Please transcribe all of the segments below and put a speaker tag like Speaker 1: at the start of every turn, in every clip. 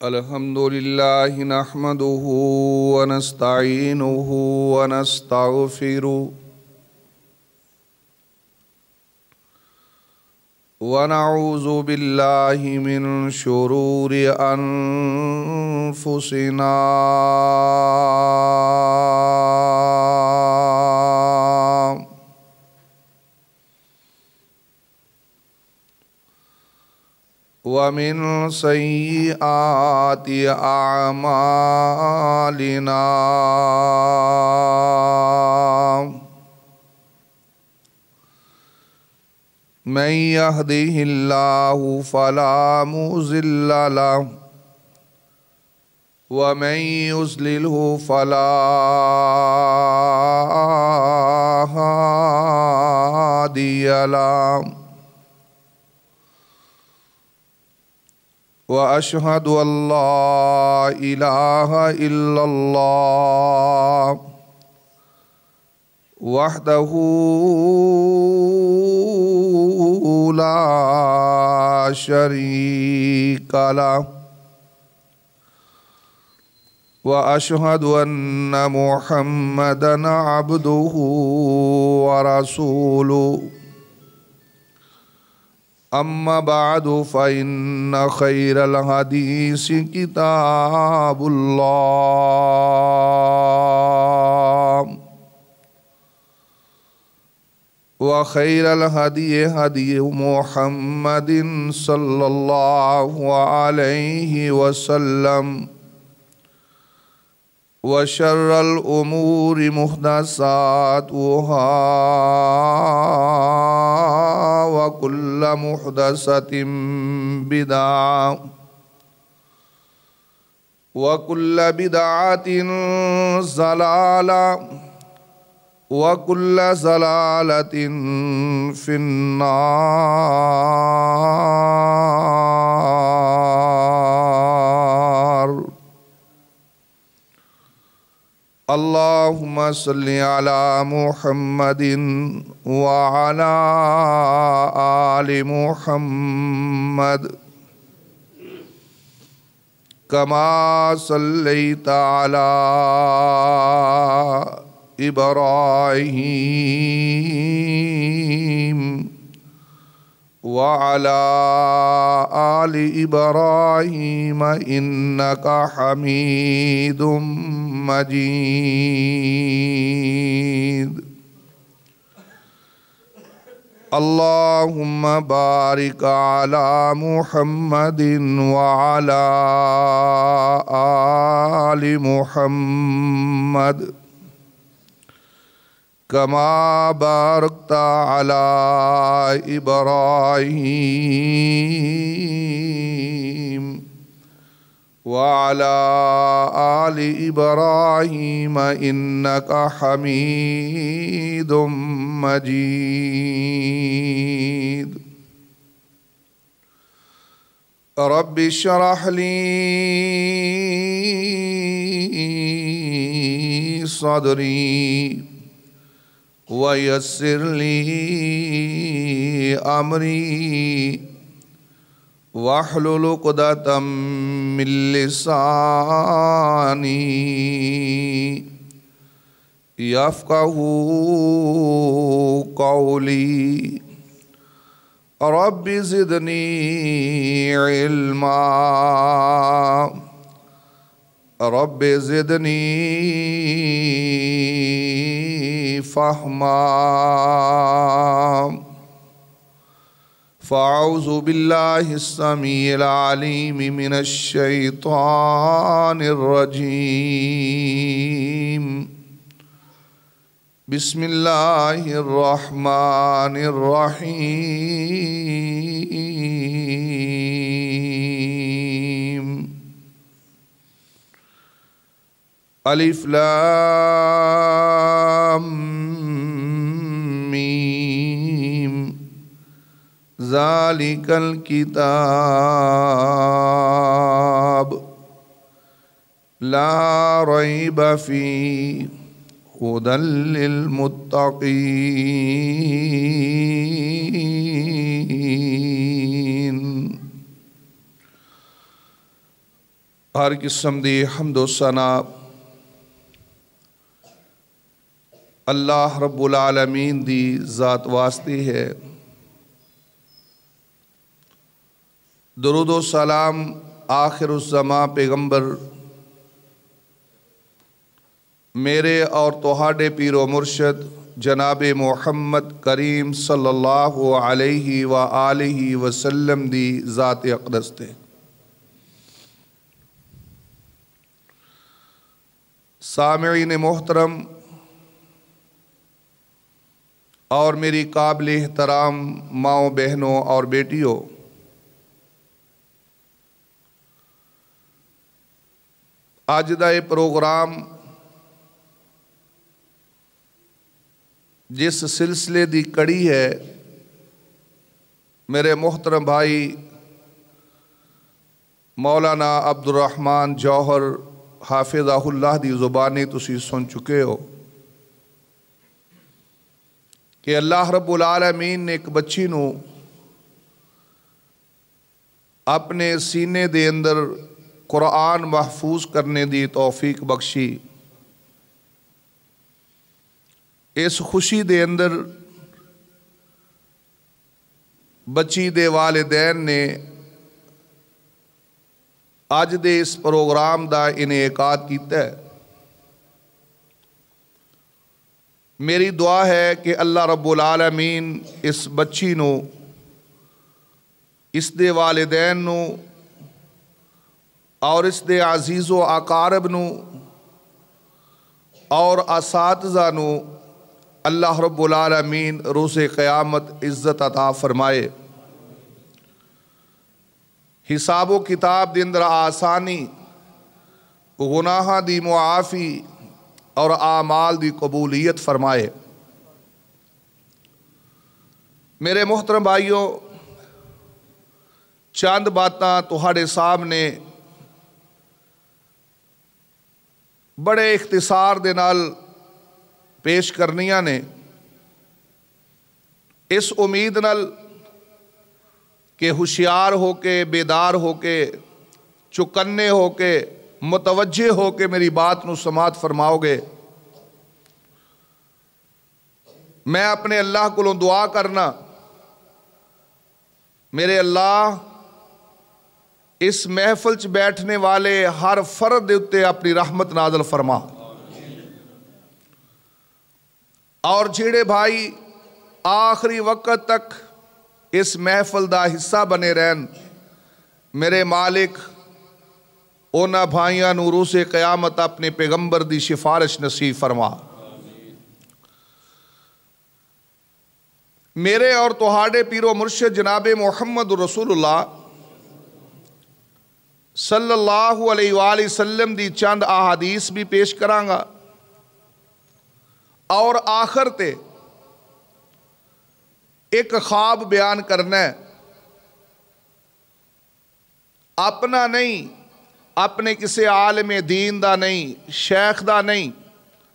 Speaker 1: الحمد لله نحمده ونستعينه ونستغفره ونعوذ بالله من شرور أنفسنا ومن سيئات أعمالنا من يهده الله فلا مضل له ومن يضلله فلا هادي له وأشهد أن لا إله إلا الله وحده لا شريك له وأشهد أن محمدًا عبده ورسوله أما بعد فإن خير الحديث كتاب الله وخير الهدي هدي محمد صلى الله عليه وسلم وشر الأمور محدثاتها وكل محدثة بدعة وكل بدعة ضلالة وكل ضلالة في النار. اللهم صل على محمد وعلى آل محمد كما صليت على إبراهيم وعلى آل إبراهيم إنك حميد مجيد. اللهم بارك على محمد وعلى آل محمد كما باركت على إبراهيم وعلى آل إبراهيم إنك حميد مجيد. رب اشرح لي صدري ويسر لي أمري واحلل عقدة من لساني يفقهوا قولي. رب زدني علما رب زدني فهما. فأعوذ بالله السميع العليم من الشيطان الرجيم. بسم الله الرحمن الرحيم. ألف لام ميم ذلك الكتاب لا ريب فيه هدى للمتقين. ہر قسم دی حمد و ثنا اللہ رب العالمین دی ذات واسطے ہے۔ درود و سلام آخر الزماں پیغمبر میرے اور تہاڈے پیر و مرشد جناب محمد کریم صلی اللہ علیہ وآلہ وسلم دی ذات اقدس تے۔ سامعین محترم اور میری قابل احترام ماؤں بہنوں اور بیٹیوں، آج دا یہ پروگرام جس سلسلے دی کڑی ہے، میرے محترم بھائی مولانا عبد الرحمن جوہر حافظہ اللہ دی زبانی تسی سن چکے ہو کہ اللہ رب العالمین نے ایک بچی نو اپنے سینے دے اندر قرآن محفوظ کرنے دی توفیق بخشی۔ اس خوشی دے اندر بچی دے والدین نے آج دے اس پروگرام دا انعقاد کیتا ہے۔ میری دعا ہے کہ اللہ رب العالمین اس بچی نو، اس دے والدین نو اور اس دے عزیز و اقارب نو اور اساتذہ نو اللہ رب العالمین روز قیامت عزت عطا فرمائے، حساب و کتاب دے اندر آسانی، گناہاں دی معافی اور اعمال دی قبولیت فرمائے۔ میرے محترم بھائیوں، چند باتاں تہاڈے سامنے بڑے اختصار دے نال پیش کرنیاں نے، اس امید نال کہ ہوشیار ہو کے، بیدار ہو کے، چکنے ہو کے، متوجہ ہو کے میری بات نو سماعت فرماؤ گے۔ میں اپنے اللہ کو دعا کرنا، میرے اللہ اس محفل چ بیٹھنے والے ہر فرد دے اتے اپنی رحمت نازل فرما، اور جڑے بھائی آخری وقت تک اس محفل دا حصہ بنے رہن، میرے مالک اونا بھائیاں نو روز قیامت اپنے پیغمبر دی سفارش نصیب فرما۔ میرے اور تہاڈے پیر و مرشد جناب محمد رسول اللہ صلی اللہ علیہ وآلہ وسلم دی چند احادیث بھی پیش کرانگا، اور آخر تے ایک خواب بیان کرنا ہے، اپنا نہیں، اپنے کسی عالم دین دا نہیں، شیخ دا نہیں،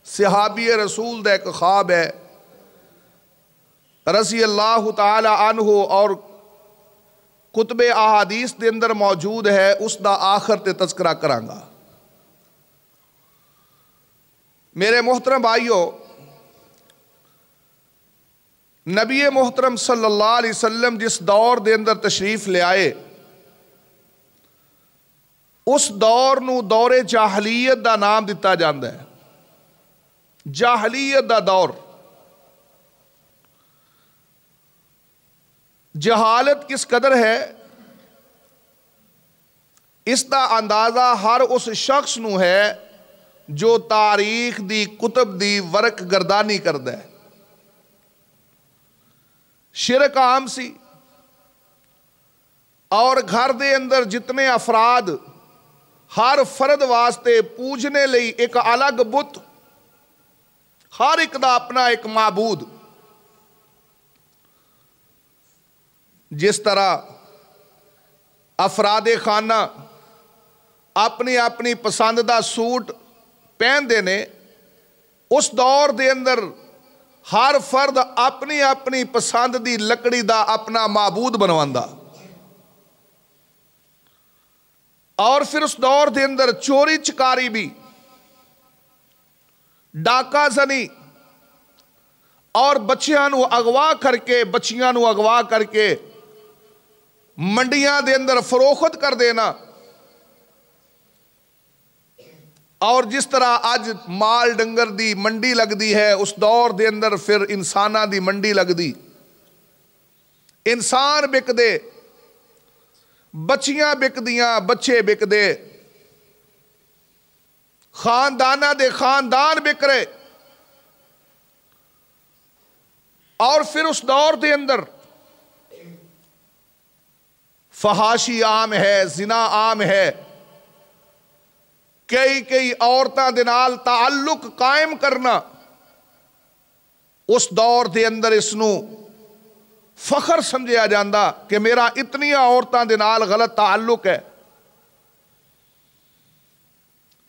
Speaker 1: صحابی رسول دا ایک خواب ہے رضی اللہ تعالی عنہ، اور کتب احادیث دے اندر موجود ہے، اس دا آخر تے تذکرہ کرانگا۔ میرے محترم بھائیوں، نبی محترم صلی اللہ علیہ وسلم جس دور دے اندر تشریف لے آئے، اس دور نو دور جاہلیت دا نام دیتا جاندا ہے۔ جاہلیت دا دور، جہالت کس قدر ہے اس دا اندازہ ہر اس شخص نو ہے جو تاریخ دی کتب دی ورق گردانی کردا ہے۔ شرک عام سی، اور گھر دے اندر جتنے افراد ہر فرد واسطے پوجنے لئی ایک الگ بت، ہر ایک دا اپنا ایک معبود۔ جس طرح افراد خانہ اپنی اپنی پسندیدہ سوٹ پہندے نے، اس دور دے اندر ہر فرد اپنی اپنی پسند دی لکڑی دا اپنا معبود بنواندا۔ اور پھر اس دور دے اندر چوری چکاری بھی، ڈاکہ زنی، اور بچیاں نو اغوا کر کے، بچیاں نو اغوا کر کے منڈیاں دے اندر فروخت کر دینا۔ اور جس طرح اج مال ڈنگر دی منڈی لگ دی ہے، اس دور دے اندر پھر انساناں دی منڈی لگ دی، انسان بک دے، بچیاں بک دیاں، بچے بک دے، خاندانہ دے خاندان بک رہے۔ اور پھر اس دور دے اندر فحاشی عام ہے، زنا عام ہے، کئی عورتاں دے نال تعلق قائم کرنا، اس دور دے اندر اس نو فخر سمجھیا جاندہ کہ میرا اتنی عورتاں دے نال غلط تعلق ہے۔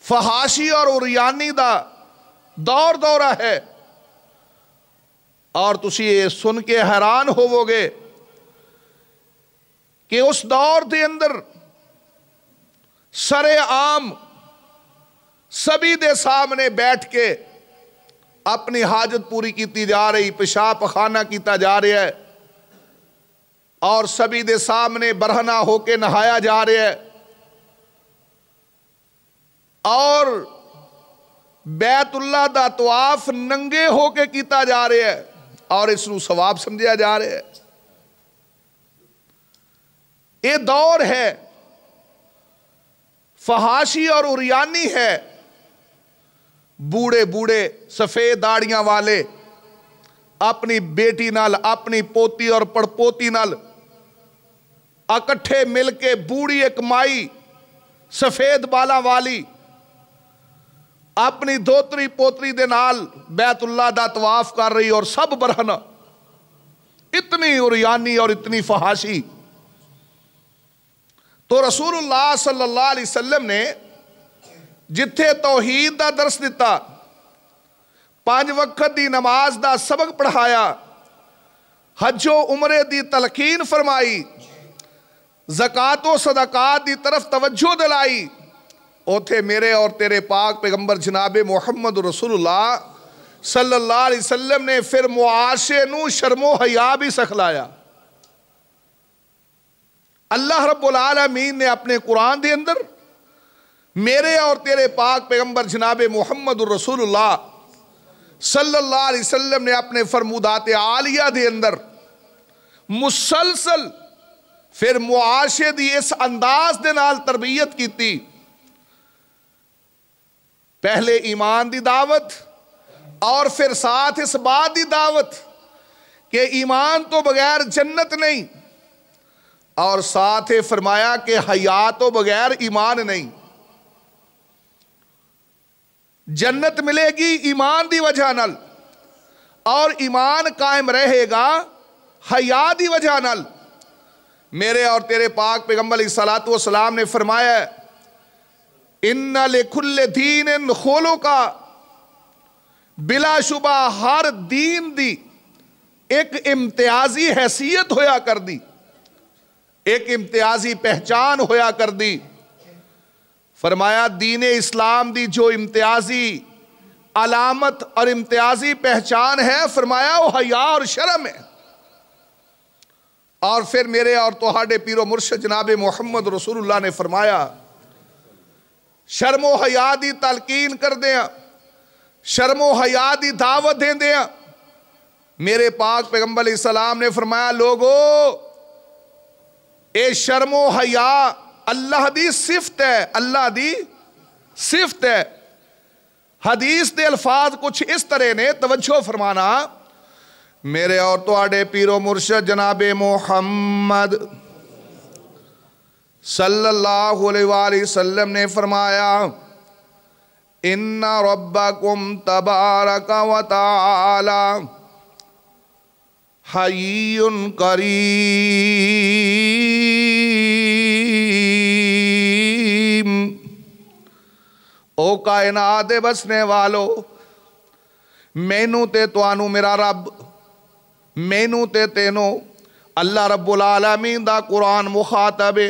Speaker 1: فحاشی اور عریانی دا دورہ ہے، اور تسی یہ سن کے حیران ہوو گے کہ اس دور دے اندر سر عام سبھی دے سامنے بیٹھ کے اپنی حاجت پوری کیتی جا رہی، پیشاب پخانہ کیتا جا رہا ہے، اور سبھی دے سامنے برہنہ ہو کے نہایا جا رہا ہے، اور بیت اللہ دا طواف ننگے ہو کے کیتا جا رہا ہے، اور اس نو ثواب سمجھا جا رہا ہے۔ یہ دور ہے فحاشی اور عریانی ہے۔ بوڑھے سفید داڑیاں والے اپنی بیٹی نال، اپنی پوتی اور پڑپوتی نال اکٹھے مل کے، بوڑھی ایک مائی سفید بالا والی اپنی دوتری پوتری دے نال بیت اللہ دا طواف کر رہی، اور سب برہنہ، اتنی عریانی اور اتنی فحاشی۔ تو رسول اللہ صلی اللہ علیہ وسلم نے جتھے توحید دا درس دیتا، 5 وقت دی نماز دا سبق پڑھایا، حج و عمرے دی تلقین فرمائی، زکوٰۃ و صدقات دی طرف توجہ دلائی، اوتھے میرے اور تیرے پاک پیغمبر جناب محمد رسول اللہ صلی اللہ علیہ وسلم نے پھر معاشرے نو شرم و حیا بھی سکھلایا۔ اللہ رب العالمین نے اپنے قرآن دے اندر میرے اور تیرے پاک پیغمبر جناب محمد رسول اللہ صلی اللہ علیہ وسلم نے اپنے فرمودات عالیہ دے اندر مسلسل پھر معاشرے دی اس انداز دے نال تربیت کیتی۔ پہلے ایمان دی دعوت، اور پھر ساتھ اس بات دی دعوت کہ ایمان تو بغیر جنت نہیں، اور ساتھ فرمایا کہ حیا تو بغیر ایمان نہیں۔ جنت ملے گی ایمان دی وجہ نال، اور ایمان قائم رہے گا حیا دی وجہ نال۔ میرے اور تیرے پاک پیغمبر علیہ السلام نے فرمایا ہے، ان لکل دین خلقا، بلا شبہ ہر دین دی ایک امتیازی حیثیت ہویا کر دی، ایک امتیازی پہچان ہویا کر دی۔ فرمایا دین اسلام دی جو امتیازی علامت اور امتیازی پہچان ہے، فرمایا وہ حیا اور شرم ہے۔ اور پھر میرے اور تہاڈے پیر و مرشد جناب محمد رسول اللہ نے فرمایا، شرم و حیا دی تلقین کر دیا، شرم و حیا دی دعوت دیں دیا۔ میرے پاک پیغمبر علیہ السلام نے فرمایا، لوگو اے شرم و حیا اللہ دی صفت ہے، اللہ دی صفت ہے۔ حدیث دے الفاظ کچھ اس طرح نے، توجہ فرمانا، میرے اور تہاڈے پیر و مرشد جناب محمد صلی اللہ علیہ وآلہ وسلم نے فرمایا، ان ربکم تبارک و تعالی حی کریم، او کائنات بسنے والو، مینوں تے توانوں میرا رب، مینوں تے تینوں اللہ رب العالمین دا قرآن مخاطب ہے۔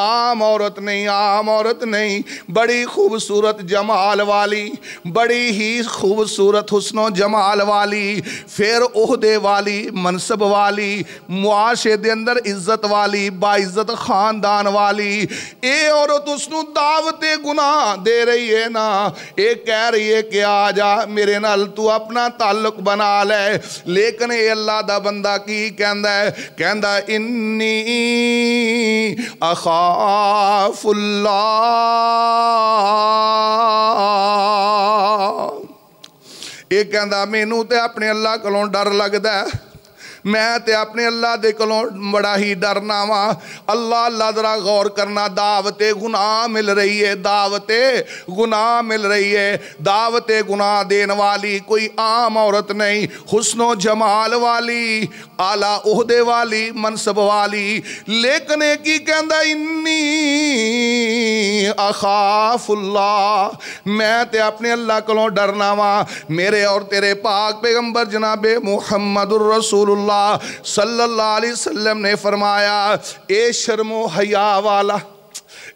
Speaker 1: عام عورت نہیں، عام عورت نہیں، بڑی خوبصورت جمال والی، بڑی ہی خوبصورت حسن و جمال والی، پھر عہدے والی، منصب والی، معاشرے دے اندر عزت والی، باعزت خاندان والی، اے عورت اس نو دعوت گناہ دے رہی ہے نا، اے کہہ رہی ہے کہ آ جا میرے نال تو اپنا تعلق بنا لے، لیکن اے اللہ دا بندہ کی کہندا ہے، کہندا انی اخاف اللہ، اے کہندا مینوں تے اپنے اللہ کولوں ڈر لگدا ہے، میں تے اپنے اللہ دے کولوں بڑا ہی ڈرنا وا۔ اللہ ذرا غور کرنا، دعوت گناہ مل رہی ہے، دعوت گناہ مل رہی ہے، دعوت گناہ دین والی کوئی عام عورت نہیں، حسن و جمال والی، اعلیٰ عہدے والی، منصب والی، لیکن ایک ہی کہندا انی اخاف اللہ، میں تے اپنے اللہ کولوں ڈرنا وا۔ میرے اور تیرے پاک پیغمبر جناب محمد الرسول اللہ صلی اللہ علیہ وسلم نے فرمایا، اے شرم و حیا والا،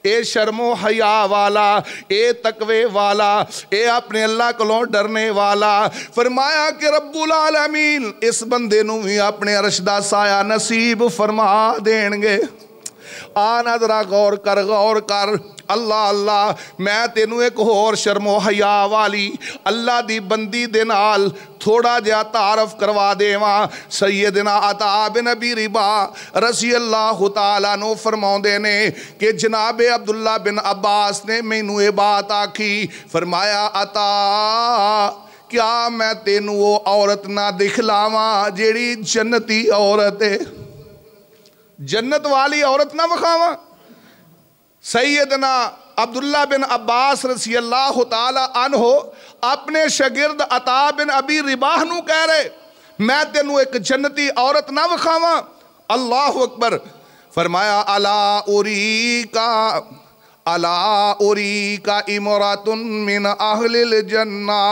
Speaker 1: اے شرم و حیا والا، اے تقوی والا، اے اپنے اللہ کولوں ڈرنے والا، فرمایا کہ رب العالمین اس بندے نو بھی اپنے عرش دا سایہ نصیب فرما دین گے۔ آنا ذرا غور کر، غور کر، اللہ اللہ، میں تینوں ایک اور شرم و حیا والی اللہ دی بندی دے نال تھوڑا جا تعارف کروا دیواں۔ سیدنا عطا بن ابی رباح رضی اللہ تعالیٰ نو فرماؤندے نے کہ جناب عبداللہ بن عباس نے مینوں یہ بات آکھی، فرمایا عطا کیا میں تینوں وہ عورت نہ دکھلاواں جیڑی جنتی عورت ہے، جنت والی عورت نہ وکھاواں؟ سیدنا عبداللہ بن عباس رضی اللہ تعالیٰ عنہ اپنے شاگرد عطا بن ابی رباح نو کہہ رہے میں تینوں ایک جنتی عورت نہ وکھاواں؟ اللہ اکبر۔ فرمایا الا اریکا امرات من اہل الجنہ،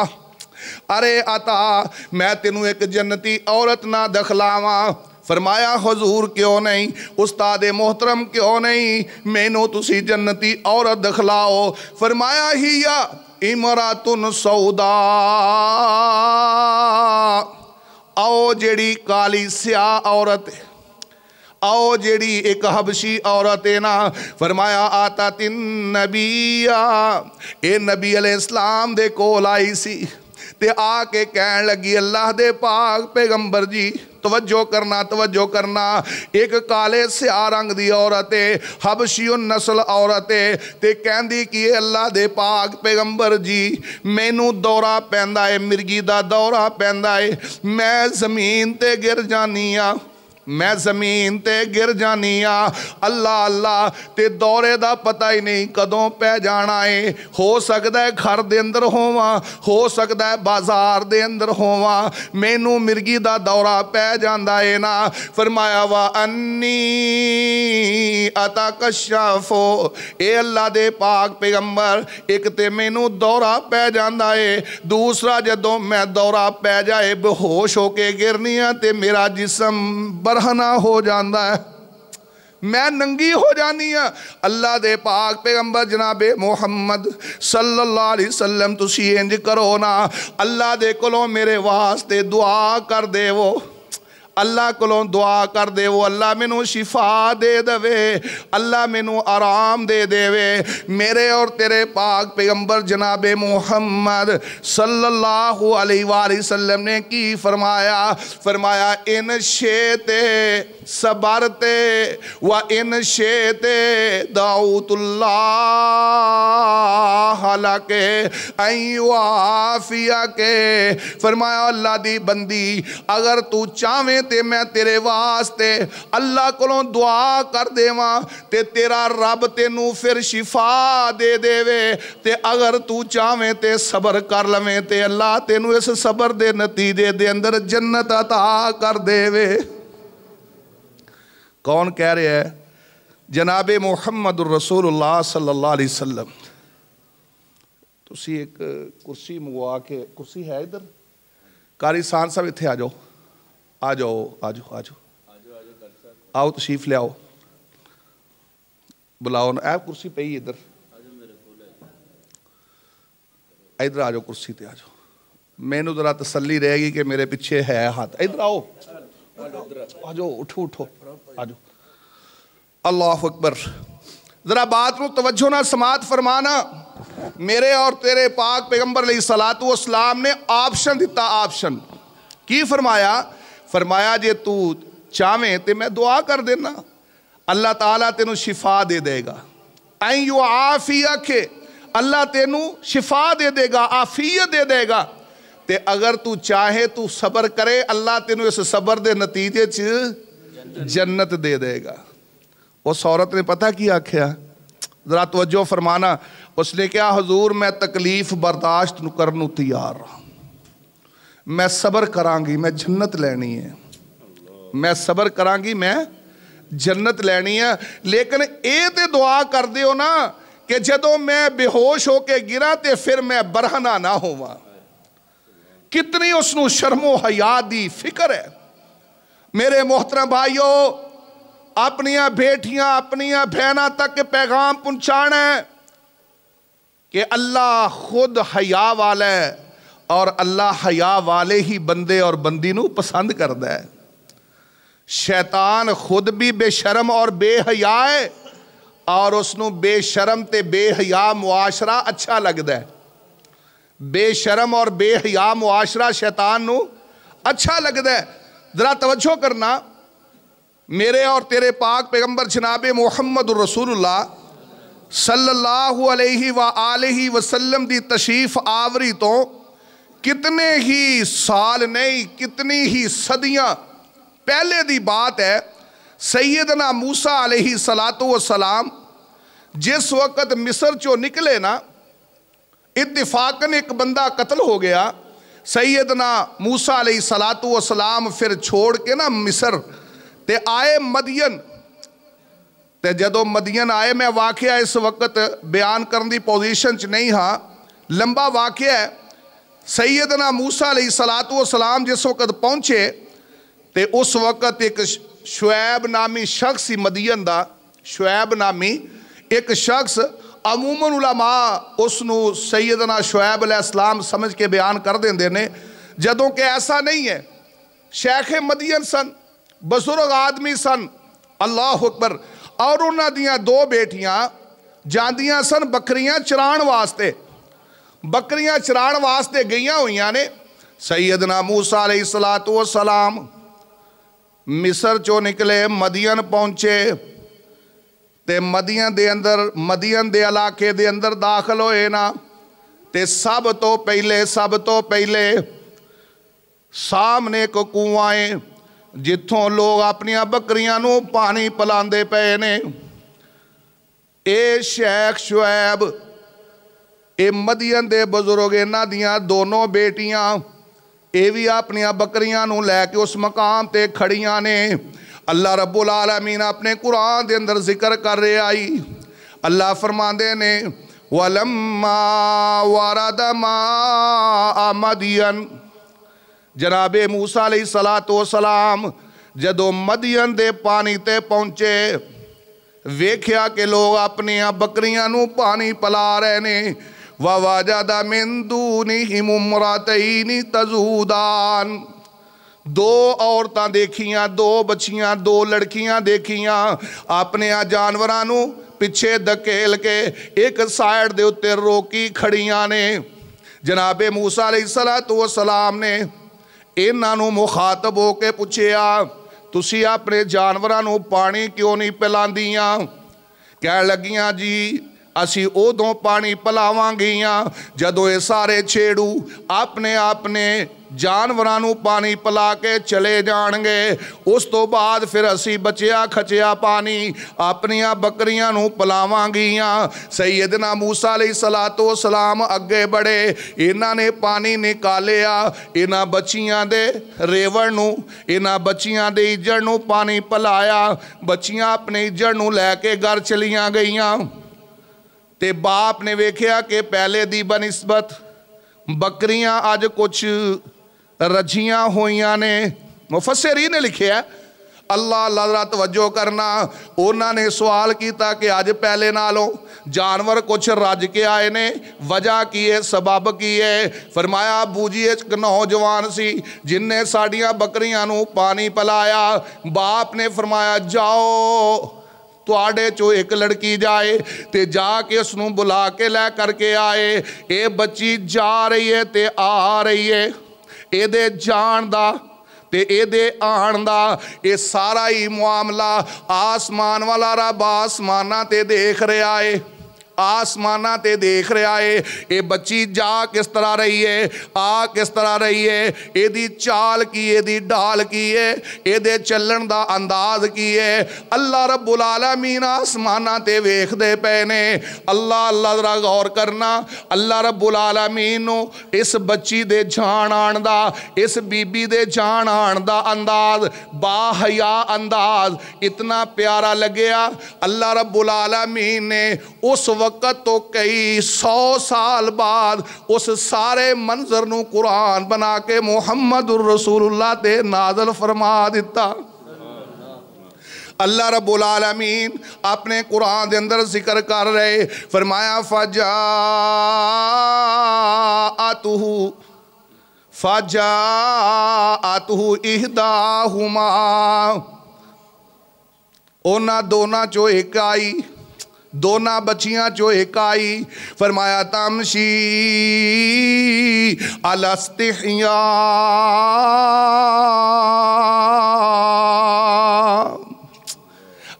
Speaker 1: ارے عطا میں تینوں ایک جنتی عورت نہ دکھلاواں؟ فرمایا حضور کیوں نہیں، استاد محترم کیوں نہیں، مینوں تسی جنتی عورت دکھلاؤ۔ فرمایا ہیا امرات سودا، او جیڑی کالی سیاہ عورت ہے، او جیڑی ایک حبشی عورت ہے نا، فرمایا آتات النبی، اے نبی علیہ السلام دے کول آئی سی تے آ کے کہن لگی اللہ دے پاک پیغمبر جی، توجہ کرنا توجہ کرنا، ایک کالے سیاہ رنگ دی عورت ہے، حبشی النسل عورت ہے، تے کہندی کہ اللہ دے پاک پیغمبر جی مینوں دورہ پیندا ہے، مرگی دا دورہ پیندا ہے، میں زمین تے گر جانی ہاں، میں زمین تے گر جانی ہاں، اللہ اللہ تے دورے دا پتہ ہی نہیں کدوں پہ جانا ہے، ہو سکتا ہے گھر دے اندر ہواں، ہو سکتا ہے بازار دے اندر ہواں، مینوں مرگی دا دورہ پہ جاندا ہے نا۔ فرمایا وَأَنِّي أَتَكَشَّفُ، اے اللہ دے پاک پیغمبر ایک تے مینوں دورہ پہ جاندا ہے، دوسرا جدوں میں دورہ پہ جائے بے ہوش ہو کے گرنی ہے تے میرا جسم برہنہ ہو جاندہ ہے، میں ننگی ہو جانی ہاں۔ اللہ دے پاک پیغمبر جناب محمد صلی اللہ علیہ وسلم تسی انج کرو نا، اللہ دے کولوں میرے واسطے دعا کر دے، وہ اللہ کولوں دعا کر دے، وہ اللہ مینوں شفا دے دوے، اللہ مینوں آرام دے دے وے۔ میرے اور تیرے پاک پیغمبر جناب محمد صلی اللہ علیہ وآلہ وسلم نے کی فرمایا، فرمایا ان شیتے صبرتے و ان شیتے دعوت اللہ لکے ان یعافیہ کے، فرمایا اللہ دی بندی اگر تو چاہویں تے میں تیرے واسطے اللہ کولوں دعا کر دے ماں تے تیرا رب تینوں پھر شفا دے دے وے، تے اگر تو چاہویں تے صبر کر لویں تے اللہ تینوں اس صبر دے نتیجے دے اندر جنت عطا کر دے وے۔ کون کہہ رہے ہیں؟ جناب محمد الرسول اللہ صلی اللہ علیہ وسلم۔ تسی ایک کرسی منگوا کے، کرسی ہے ادھر؟ قاری سان صاحب اتھے آ جاؤ، آ جاؤ آ جاؤ آ جاؤ، آؤ تشریف لے آؤ۔ بلاؤ نا اے کرسی پئی ادھر ادھر آ جاؤ کرسی تے آ جاؤ مینوں ذرا تسلی رہے گی کہ میرے پیچھے ہے ہاتھ ادھر آؤ آ جاؤ اٹھو اٹھو آ جاؤ اللہ اکبر ذرا بات کو توجہ نہ سماعت فرمانا میرے اور تیرے پاک پیغمبر علیہ الصلوۃ والسلام نے آپشن دیتا آپشن کی فرمایا جے تو چاہویں تے میں دعا کر دینا اللہ تعالیٰ تینوں شفا دے دے گا این یعافیک اللہ تینوں شفا دے دے گا عافیت دے دے گا تے اگر تو چاہے تو صبر کرے اللہ تینوں اس صبر دے نتیجے جنت دے دے گا اس عورت نے پتہ کیا آکھیا ذرا توجہ فرمانا اس نے کہا حضور میں تکلیف برداشت کرنوں تیار رہا میں صبر کران گی میں جنت لینی ہے میں صبر کران گی میں جنت لینی ہے لیکن اے تے دعا کر دیو نا کہ جدوں میں بے ہوش ہو کے گرا تے پھر میں برہنہ نہ ہوا کتنی اس نو شرم و حیا دی فکر ہے میرے محترم بھائیو اپنیاں بیٹیاں اپنیاں بہناں تک پیغام پہنچانا ہے کہ اللہ خود حیا والا ہے اور اللہ حیا والے ہی بندے اور بندی نو پسند کردا ہے شیطان خود بھی بے شرم اور بے حیا ہے اور اس نو بے شرم تے بے حیا معاشرہ اچھا لگدا ہے بے شرم اور بے حیا معاشرہ شیطان نو اچھا لگدا ہے ذرا توجہ کرنا میرے اور تیرے پاک پیغمبر جناب محمد الرسول اللہ صلی اللہ علیہ وآلہ وسلم دی تشریف آوری تو کتنے ہی سال نہیں کتنی ہی صدیاں پہلے دی بات ہے سیدنا موسیٰ علیہ السلام جس وقت مصر چو نکلے نا اتفاقاً ایک بندہ قتل ہو گیا سیدنا موسیٰ علیہ السلام پھر چھوڑ کے نا مصر تے آئے مدین تے جدو مدین آئے میں واقعہ اس وقت بیان کرن دی پوزیشن چ نہیں ہاں لمبا واقعہ ہے سیدنا موسیٰ علیہ السلام جس وقت پہنچے تے اس وقت ایک شعیب نامی شخص مدین دا شعیب نامی ایک شخص عموماً علماء اس نو سیدنا شعیب علیہ السلام سمجھ کے بیان کر دیں نے جدوں کہ ایسا نہیں ہے شیخ مدین سن بزرگ آدمی سن اللہ اکبر اور انہاں دیاں دو بیٹیاں جاندیاں سن بکریاں چران واسطے گئیاں ہوئیاں نے سیدنا موسیٰ علیہ السلام مصر چو نکلے مدین پہنچے تے مدین دے علاقے دے اندر داخل ہوئے نا تے سب تو پہلے سامنے کو کنوائیں جتھوں لوگ اپنیاں بکریاں نو پانی پلاندے پے نے اے شیخ شعیب اے مدین دے بزرگ انہاں دیاں دونوں بیٹیاں اے بھی اپنیاں بکریاں نو لے کے اس مقام تے کھڑیاں نے اللہ رب العالمین اپنے قرآن دے اندر ذکر کر رہے آئی اللہ فرماندے نے وَلَمَّا وَرَدَ مَاءَ مَدْيَنَ جناب موسیٰ علیہ السلام جدو مدین دے پانی تے پہنچے ویکھیا کہ لوگ اپنیاں بکریاں نو پانی پلا رہے نے وَوَجَدَ مِن دُونِهِمُ امْرَأَتَيْنِ تَذُودَانِ دو عورتاں دیکھیاں دو بچیاں دو لڑکیاں دیکھیاں اپنے جانوراں نو پیچھے دکیل کے ایک سائیڈ دے اتے روکی کھڑیاں نے جناب موسیٰ علیہ السلام نے انہاں نو مخاطب ہو کے پوچھیا تسی اپنے جانوراں نو پانی کیوں نہیں پلاندیاں کہہ لگیاں جی اسی اودوں پانی پلاواں گیاں جدو اے سارے چھیڑو اپنے جانوراں نو پانی پلا کے چلے جان گے اس تو بعد پھر اسی بچیا کھچیا پانی اپنیاں بکریاں نو پلاواں گیاں سیدنا موسیٰ علیہ السلام اگے بڑھے انہاں نے پانی نکالیا انہاں بچیاں دے ریوڑ نو انہاں بچیاں دے اجڑ نو پانی پلایا بچیاں اپنے اجڑ نو لے کے گھر چلیاں گئیاں تے باپ نے ویکھیا کہ پہلے دی بنسبت بکریاں آج کچھ رجیاں ہوئیاں نے مفسرین نے لکھیا اللہ اللہ ذرا توجہ کرنا انہوں نے سوال کیتا کہ آج پہلے نالوں جانور کچھ رج کے آئے نے وجہ کی ہے سبب کی ہے فرمایا ابو جی ایک نوجوان سی جن نے ساڑیاں بکریاں نو پانی پلایا باپ نے فرمایا جاؤ تو آڑے چو ایک لڑکی جائے تے جا کے اس نو بلا کے لے کر کے آئے اے بچی جا رہی ہے تے آ رہی ہے اے دے جان دا تے اے دے آن دا اے سارا ہی معاملہ آسمان والا رب آسمانہ تے دیکھ رہے آئے آسمانہ تے دیکھ رہے آئے اے بچی جا کس طرح رہی ہے آ کس طرح رہی ہے اے دی چال کی اے دی ڈال کی ہے اے دے چلن دا انداز کی ہے اللہ رب العالمین آسمانہ تے ویکھ دے پینے اللہ اللہ ذرا غور کرنا اللہ رب العالمین نو اس بچی دے جان آن دا اس بی بی دے جان آن دا انداز با حیا انداز اتنا پیارا لگیا اللہ رب العالمین نے اس وقت تو کئی 100 سال بعد اس سارے منظر نو قرآن بنا کے محمد الرسول اللہ تے نازل فرما دیتا اللہ رب العالمین اپنے قرآن دے اندر ذکر کر رہے فرمایا فجاءتہ احداہما اونا دونا چو ایک آئی دونا بچیاں جو ایک آئی فرمایا تمشی علی استحیاء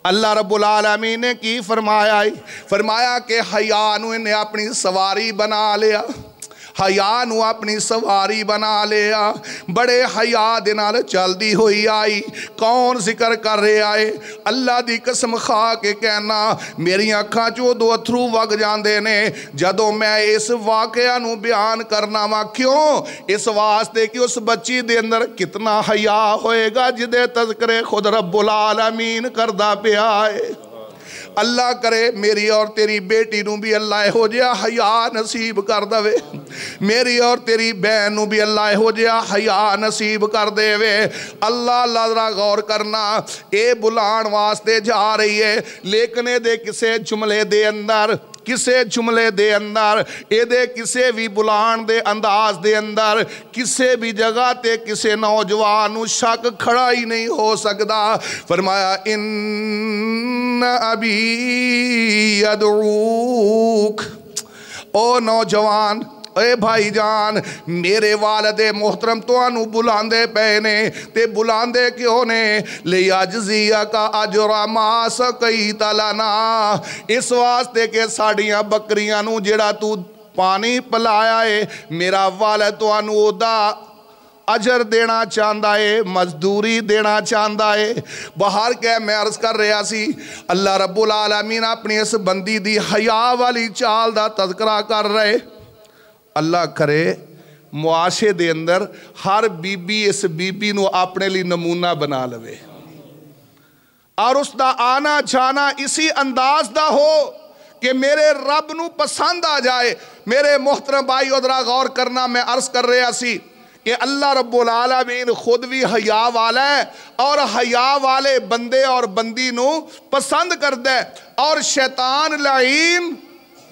Speaker 1: اللہ رب العالمین نے کی فرمایا کہ حیا نو انہیں اپنی سواری بنا لیا حیا نو اپنی سواری بنا لیا بڑے حیا دے نال چلدی ہوئی آئی کون ذکر کر رہے آئے اللہ دی قسم کھا کے کہنا میری اکھاں چو دو اتھرو وگ جاندے نے جدوں میں اس واقعہ نو بیان کرنا وا کیوں اس واسطے کہ اس بچی دے اندر کتنا حیا ہوئے گا جدے تذکرے خود رب العالمین کردہ پہ آئے اللہ کرے میری اور تیری بیٹی نو بھی اللہ ہو جیا حیا نصیب کر دوے میری اور تیری بہن نو بھی اللہ ہو جیا حیا نصیب کر دے وے اللہ اللہ ذرا غور کرنا اے بلان واسطے جا رہی ہے لیکن دے کسے جملے دے اندر اے دے کسے بھی بلان دے انداز دے اندر کسے بھی جگہ تے کسے نوجوانو شک کھڑا ہی نہیں ہو سکتا فرمایا ان ابی یدعوک او نوجوان اے بھائی جان میرے والد محترم تو انو بلاندے پہنے تے بلاندے کیوں نے لیاجزیہ کا اجر ما سقیت لنا اس واسطے کہ ساڑیاں بکریاں نو جڑا تو پانی پلایا ہے میرا والد تو انو دا اجر دینا چاندہ ہے مزدوری دینا چاندہ ہے باہر کہ میں عرض کر رہا سی اللہ رب العالمین اپنی اس بندی دی حیا والی چال دا تذکرہ کر رہے اللہ کرے معاشے دے اندر ہر بی بی اس بی بی نو اپنے لی نمونہ بنا لوے اور اس دا آنا جانا اسی انداز دا ہو کہ میرے رب نو پسند آ جائے میرے محترم بھائی ادھرا غور کرنا میں عرض کر رہا سی کہ اللہ رب العالمین خود بھی حیا والا ہے اور حیا والے بندے اور بندی نو پسند کر دے اور شیطان لعین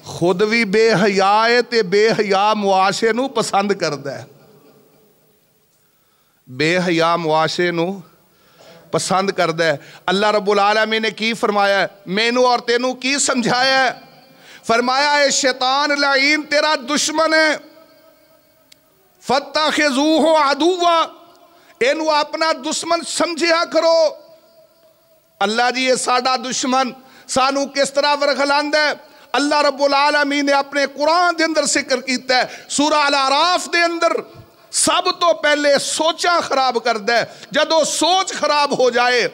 Speaker 1: خود بھی بے حیائے تے بے حیا معاشے نو پسند کر دے بے حیا معاشے نو پسند کر دے اللہ رب العالمین نے کی فرمایا ہے مینو اور تینو کی سمجھایا ہے فرمایا ہے شیطان لعین تیرا دشمن ہے فَاتَّخِذُوهُ عَدُوًّا اینو اپنا دشمن سمجھیا کرو اللہ جی یہ ساڑا دشمن سانو کس طرح ورغلاند ہے اللہ رب العالمین نے اپنے قرآن دے اندر ذکر کیتا ہے سورہ الاعراف دے اندر سب تو پہلے سوچا خراب کر دے جدو سوچ خراب ہو جائے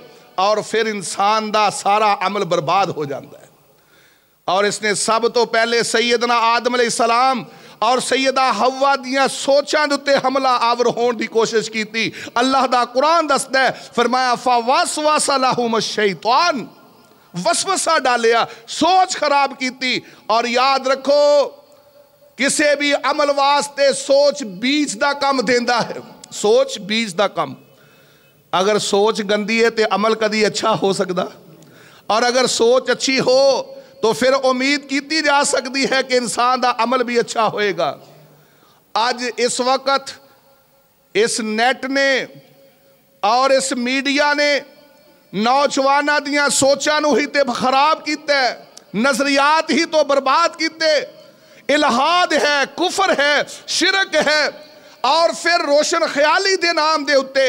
Speaker 1: اور پھر انسان دا سارا عمل برباد ہو جاتا ہے اور اس نے سب تو پہلے سیدنا آدم علیہ السلام اور سیدہ حوا دیاں سوچاں دوتے حملہ آور ہون دی کوشش کی تھی اللہ دا قرآن دست ہے فرمایا فَوَسْوَسَ لَهُمَ الشَّيْطَانِ وسوسہ ڈالیا سوچ خراب کی تھی اور یاد رکھو کسے بھی عمل واسطے سوچ بیج دا کم دیندہ ہے سوچ بیج دا کم اگر سوچ گندی ہے تو عمل کدی اچھا ہو سکتا، اور اگر سوچ اچھی ہو تو پھر امید کیتی جا سکتی ہے کہ انسان دا عمل بھی اچھا ہوئے گا۔ آج اس وقت اس نیٹ نے اور اس میڈیا نے نوجوانہ دیاں سوچاں نو ہی تے خراب کیتے، نظریات ہی تو برباد کیتے، الہاد ہے، کفر ہے، شرک ہے، اور پھر روشن خیالی دے نام دے اتے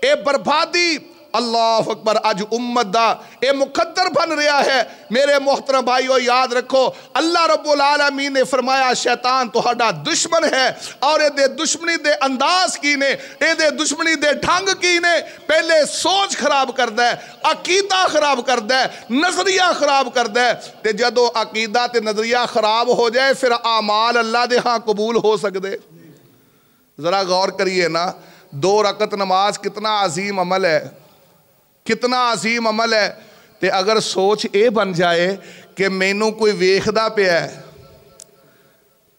Speaker 1: اے بربادی، اللہ اکبر، اج امت دا اے مقدر بن رہا ہے۔ میرے محترم بھائیو یاد رکھو، اللہ رب العالمین نے فرمایا شیطان تہاڈا دشمن ہے، اور اے دے دشمنی دے انداز کی نے، اے دے دشمنی دے ڈھنگ کی نے، پہلے سوچ خراب کردہ ہے، عقیدہ خراب کردہ ہے، نظریہ خراب کردہ ہے، تے جدو عقیدہ تے نظریہ خراب ہو جائے پھر اعمال اللہ دے ہاں قبول ہو سکدے۔ ذرا غور کریے نا، 2 رکعت نماز کتنا عظیم عمل ہے، کتنا عظیم عمل ہے، تے اگر سوچ اے بن جائے کہ مینوں کوئی ویکھدا پیا ہے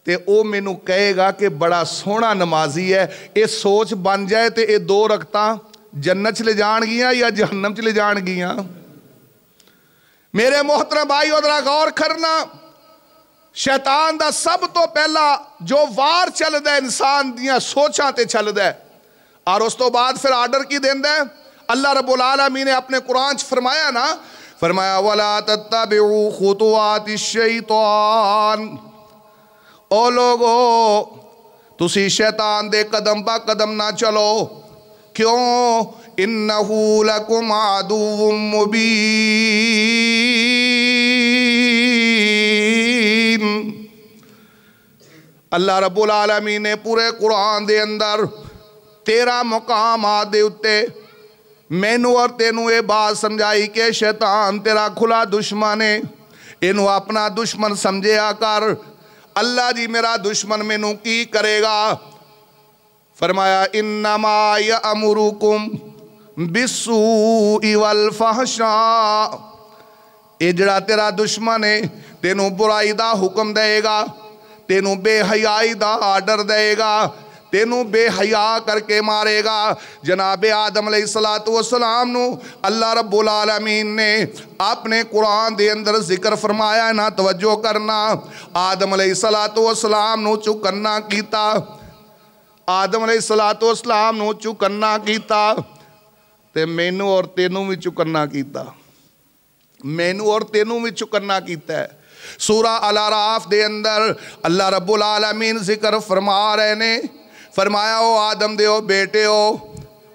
Speaker 1: تے او مینوں کہے گا کہ بڑا سونا نمازی ہے، اے سوچ بن جائے تے اے 2 رکعتاں جنت چلے جان گیاں یا جہنم چلے جان گیاں؟ میرے محترم بھائی ذرا غور کرنا، شیطان دا سب تو پہلا جو وار چلدا ہے انسان دیاں سوچاں تے چلدا ہے، اور اس تو بعد پھر آرڈر کی دیندا ہے۔ اللہ رب العالمین نے اپنے قرآن فرمایا نا، فرمایا وَلَا تَتَّبِعُوا خُطُوَاتِ الشَّيْطَانِ، او لوگو تسی شیطان دے قدم با قدم نہ چلو، کیوں؟ اِنَّهُ لَكُمْ عَدُوٌّ مُبِينٌ، اللہ رب العالمین نے پورے قرآن دے اندر 13 مقامات دے اتے مینوں اور تینوں اے بات سمجھائی کہ شیطان تیرا کھلا دشمن ہے، انہوں اپنا دشمن سمجھیا کر۔ اللہ جی میرا دشمن مینوں کی کرے گا؟ فرمایا انما یامرکم بالسوء والفحشاء، اے جڑا تیرا دشمن ہے تینوں برائی دا حکم دے گا، تینوں بے حیائی دا آرڈر دے گا، تینوں بے حیا کر کے مارے گا۔ جناب آدم علیہ السلام نو اللہ رب العالمین نے اپنے قرآن دے اندر ذکر فرمایا نا، توجہ کرنا، آدم علیہ السلام نو چکنا کیتا، آدم علیہ السلام نو چکنا کیتا تے مینوں اور تینوں بھی چکنا کیتا، مینوں اور تینوں بھی چکنا کیتا ہے۔ سورہ الاعراف دے اندر اللہ رب العالمین ذکر فرما رہے نے، فرمایا او آدم دیو بیٹے ہو،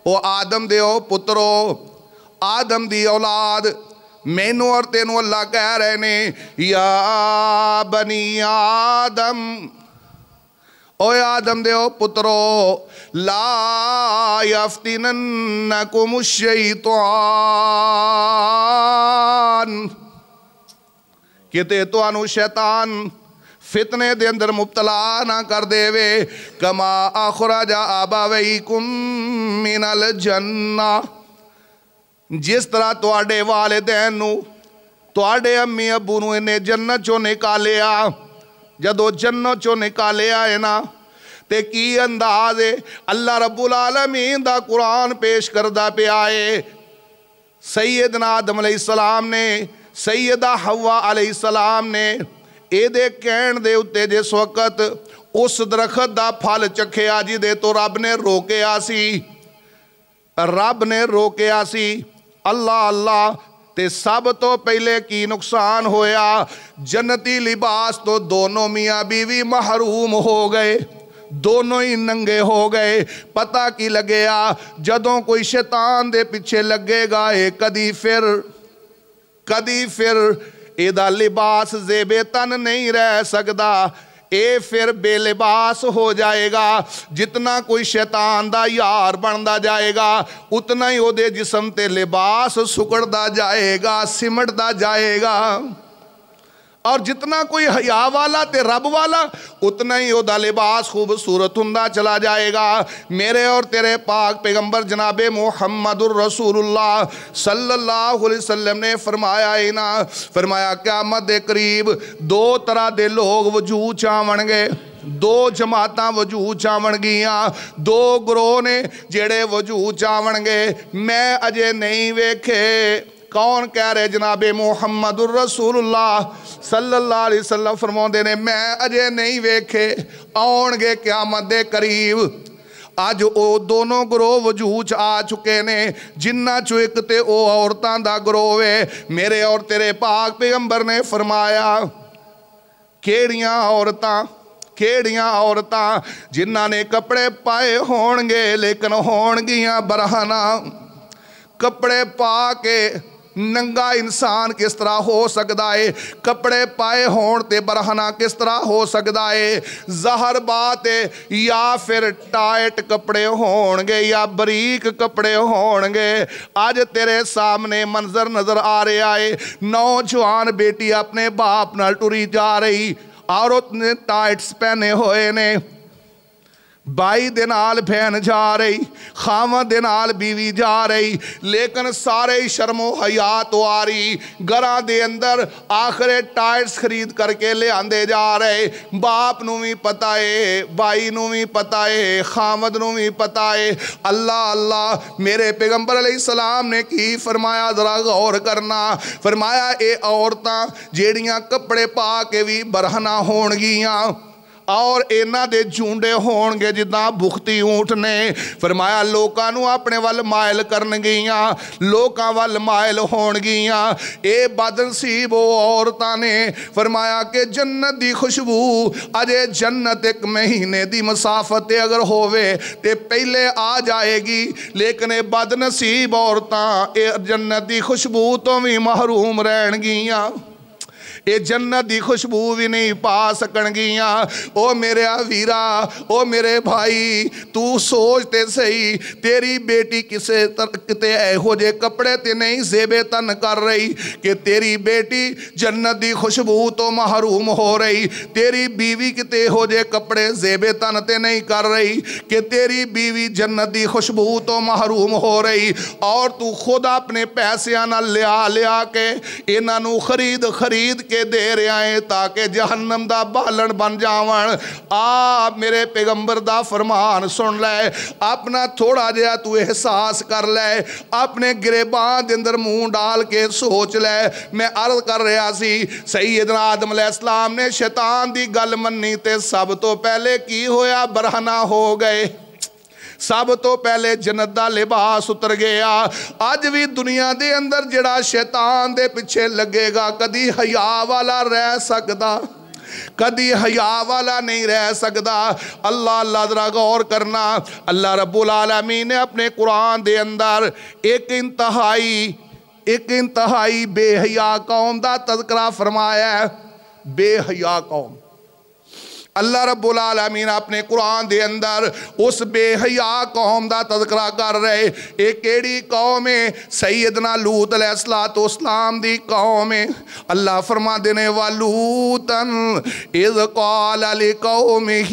Speaker 1: او آدم دیو پترو، آدم دی اولاد، مینوں اور تینوں اللہ کہہ رہے نے یا بنی آدم، او آدم دیو پترو، لا یفتننکم الشیطان، کہتے تو انو شیطان فتنے دے اندر مبتلا نہ کر دے وے، کما اخرج آباویکم من الجنہ، جس طرح تواڈے والدین نو تواڈے امی ابو نو انہیں جنت چوں نکالیا، جدو جنت چوں نکالیا ہے نا تے کی انداز ہے، اللہ رب العالمین دا قرآن پیش کردہ پہ آئے، سیدنا آدم علیہ السلام نے، سیدہ حوا علیہ السلام نے اے دے کہن دے اتے جس وقت اس درخت دا پھل چکھیا جی دے تو رب نے روکے آسی، رب نے روکے آسی، اللہ اللہ، تے سب تو پہلے کی نقصان ہویا، جنتی لباس تو دونوں میاں بیوی محروم ہو گئے، دونوں ہی ننگے ہو گئے۔ پتہ کی لگیا جدوں کوئی شیطان دے پیچھے لگے گا اے کدی پھر اے دا لباس زیب تن نہیں رہ سکدا، اے پھر بے لباس ہو جائے گا۔ جتنا کوئی شیطان دا یار بندا جائے گا اتنا ہی او دے جسم تے لباس سکڑدا جائے گا، سمٹدا جائے گا، اور جتنا کوئی حیا والا تے رب والا اتنا ہی او دا لباس خوبصورت ہندا چلا جائے گا۔ میرے اور تیرے پاک پیغمبر جناب محمد الرسول اللہ صلی اللہ علیہ وسلم نے فرمایا ہے نا، فرمایا قیامت دے قریب 2 طرح دے لوگ وجود چاون گے، دو جماعتاں وجود چاون گیاں، دو گروہ نے جڑے وجود چاون گے، میں اجے نہیں ویکھے۔ کون کہہ رہے؟ جناب محمد الرسول اللہ صلی اللہ علیہ وسلم فرماؤندے نے میں اجے نہیں ویکھے، آن گے قیامت دے قریب۔ آج او دونوں گروہ وجود آ چکے نے، جنہ چو ایک تے او عورتاں دا گروہ ہے۔ میرے اور تیرے پاک پیغمبر نے فرمایا کیڑیاں عورتاں جنہ نے کپڑے پائے ہون گے لیکن ہون گیاں برہنہ۔ کپڑے پا کے ننگا انسان کس طرح ہو سکتا ہے؟ کپڑے پائے ہون تے برہنہ کس طرح ہو سکتا ہے؟ ظاہر بات ہے یا پھر ٹائٹ کپڑے ہون گے یا بریک کپڑے ہون گے۔ آج تیرے سامنے منظر نظر آ رہا ہے، نوجوان بیٹی اپنے باپ نال ٹری جا رہی، عورت نے ٹائٹس پہنے ہوئے نے، بائی دے نال بہن جا رہی، خاوند دے نال بیوی جا رہی، لیکن سارے شرم و حیا تو آ رہی۔ گھراں دے اندر آخرے ٹائٹس خرید کر کے لے آندے جا رہے، باپ نو بھی پتہ ہے، بائی نو بھی پتہ ہے، خاوند نو بھی پتہ ہے۔ اللہ اللہ، میرے پیغمبر علیہ السلام نے کی فرمایا؟ ذرا غور کرنا، فرمایا اے عورتاں جیڑیاں کپڑے پا کے بھی برہنہ ہون گیاں اور اینا دے جھونڈے ہون گے جداں بختی اونٹ نے۔ فرمایا لوکاں نو اپنے وال مائل کرن گیاں، لوکاں وال مائل ہون گیاں۔ اے بدنصیب عورتاں نے فرمایا کہ جنت دی خوشبو اجے جنت ایک مہینے دی مسافت اگر ہووے تے پہلے آ جائے گی، لیکن اے بدنصیب عورتاں اے جنت دی خوشبو تو بھی محروم رہن گیاں، اے جنت دی خوشبو بھی نہیں پا سکن گیاں۔ او میرے ویرا، او میرے بھائی، تو سوچتے صحیح، تیری بیٹی کسے کتے اے ہو جے کپڑے تے نہیں زیبے تن کر رہی کہ تیری بیٹی جنت دی خوشبو تو محروم ہو رہی، تیری بیوی کتے ہو جے کپڑے زیبے تن تے نہیں کر رہی کہ تیری بیوی جنت دی خوشبو تو محروم ہو رہی، اور تو خود اپنے پیسیاں نہ لیا کے انہاں نو خرید کے دے رہے ہیں تاکہ جہنم دا بالن بن جاون۔ میرے پیغمبر دا فرمان سن لے، اپنا تھوڑا جہا تو احساس کر لے، اپنے گریبان دے اندر منہ ڈال کے سوچ لے۔ میں عرض کر رہا سی سیدنا آدم علیہ السلام نے شیطان دی گل منی تے سب تو پہلے کی ہویا؟ برہنہ ہو گئے، سب تو پہلے جنت دا لباس اتر گیا۔ آج بھی دنیا دے اندر جڑا شیطان دے پیچھے لگے گا کدی حیا والا رہ سکدا، کدی حیا والا نہیں رہ سکدا۔ اللہ اللہ ذرا غور کرنا، اللہ رب العالمین نے اپنے قرآن دے اندر ایک انتہائی بے حیا قوم دا تذکرہ فرمایا ہے۔ بے حیا قوم، اللہ رب العالمین اپنے قرآن دے اندر اس بے حیا قوم دا تذکرہ کر رہے۔ ایک ایڑی قوم ہے سیدنا لوط علیہ السلام دی قوم ہے۔ اللہ فرما دینے وَلُوتًا اِذْ قَالَ لِقَوْمِهِ،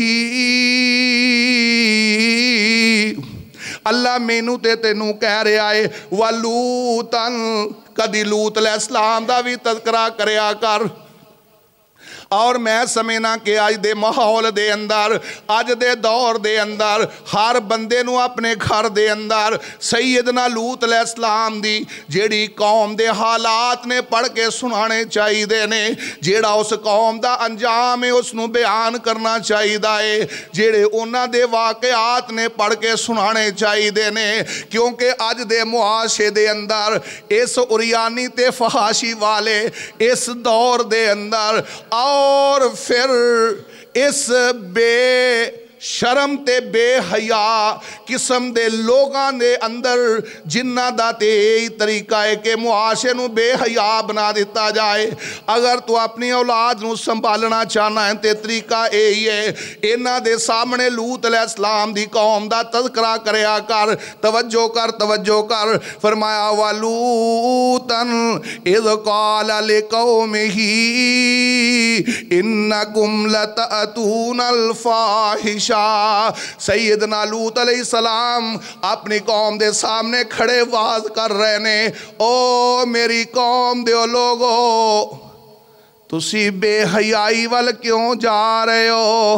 Speaker 1: اللہ مینو تے تینوں کہہ رہا ہے وَلُوتًا، کدی لوط علیہ السلام دا بھی تذکرہ کریا کر۔ اور میں سمجھنا کہ آج دے ماحول دے اندر، آج دے دور دے اندر ہر بندے نو اپنے گھر دے اندر سیدنا لوط علیہ السلام دی جیڑی قوم دے حالات نے پڑھ کے سنانے چاہی دے نے، جیڑا اس قوم دا انجام ہے اس نو بیان کرنا چاہی دائے، جیڑے انہاں دے واقعات نے پڑھ کے سنانے چاہی دے نے، کیونکہ آج دے معاشرے دے اندر اس عریانی تے فحاشی والے اس دور دے اندر اور پھر اس بے شرم تے بے حیا قسم دے لوگاں دے اندر جنہ دا تے طریقہ ہے کہ معاشرے نو بے حیا بنا دیتا جائے۔ اگر تو اپنی اولاد نو سنبھالنا چاہنا ہے تے طریقہ ہی ہے، انہ دے سامنے لوط علیہ السلام دی قوم دا تذکرہ کریا کر، توجہ کر۔ فرمایا وَلُوتًا اِذْ قَالَ لِقَوْمِهِ إِنَّكُمْ لَتَأْتُونَ الْفَاحِشَ۔ سیدنا لوط علیہ السلام اپنی قوم دے سامنے کھڑے واز کر رہے نے، او میری قوم دے لوگو، تسی بے حیائی وال کیوں جا رہے ہو؟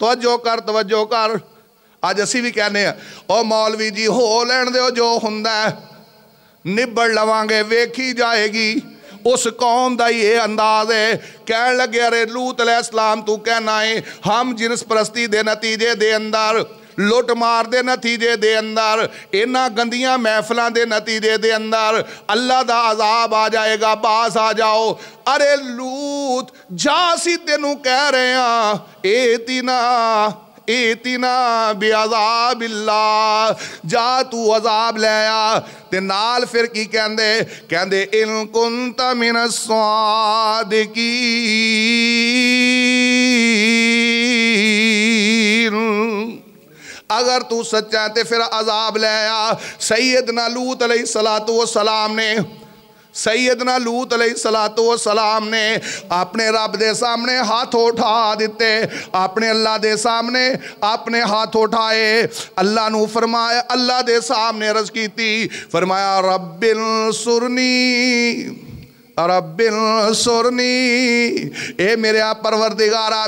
Speaker 1: توجہ کر اج اسی بھی کہنے ہیں او مولوی جی ہو لین دیو جو ہوندا ہے نبڑ لواں گے ویکھی جائے گی اس قوم دا یہ انداز ہے کہنے لگے ارے لوط علیہ السلام تو کہنا ہے ہم جنس پرستی دے نتیجے دے اندر لٹ مار دے نتیجے دے اندر اینا گندیاں محفلان دے نتیجے دے اندر اللہ دا عذاب آ جائے گا باز آ جاؤ ارے لوط جا سی تینوں کہہ رہے ہیں ایتنا بعذاب اللہ جا تو عذاب لے آ تے نال پھر کی کہندے ان کنت من الصادقین اگر تو سچا ہے تے پھر عذاب لے آ سیدنا لوط علیہ السلام نے اپنے رب دے سامنے ہاتھ اٹھا دیتے اپنے اللہ دے سامنے اپنے ہاتھ اٹھائے اللہ نو فرمایا اللہ دے سامنے عرض کی تھی فرمایا رب انصرنی اے میرے پروردگارا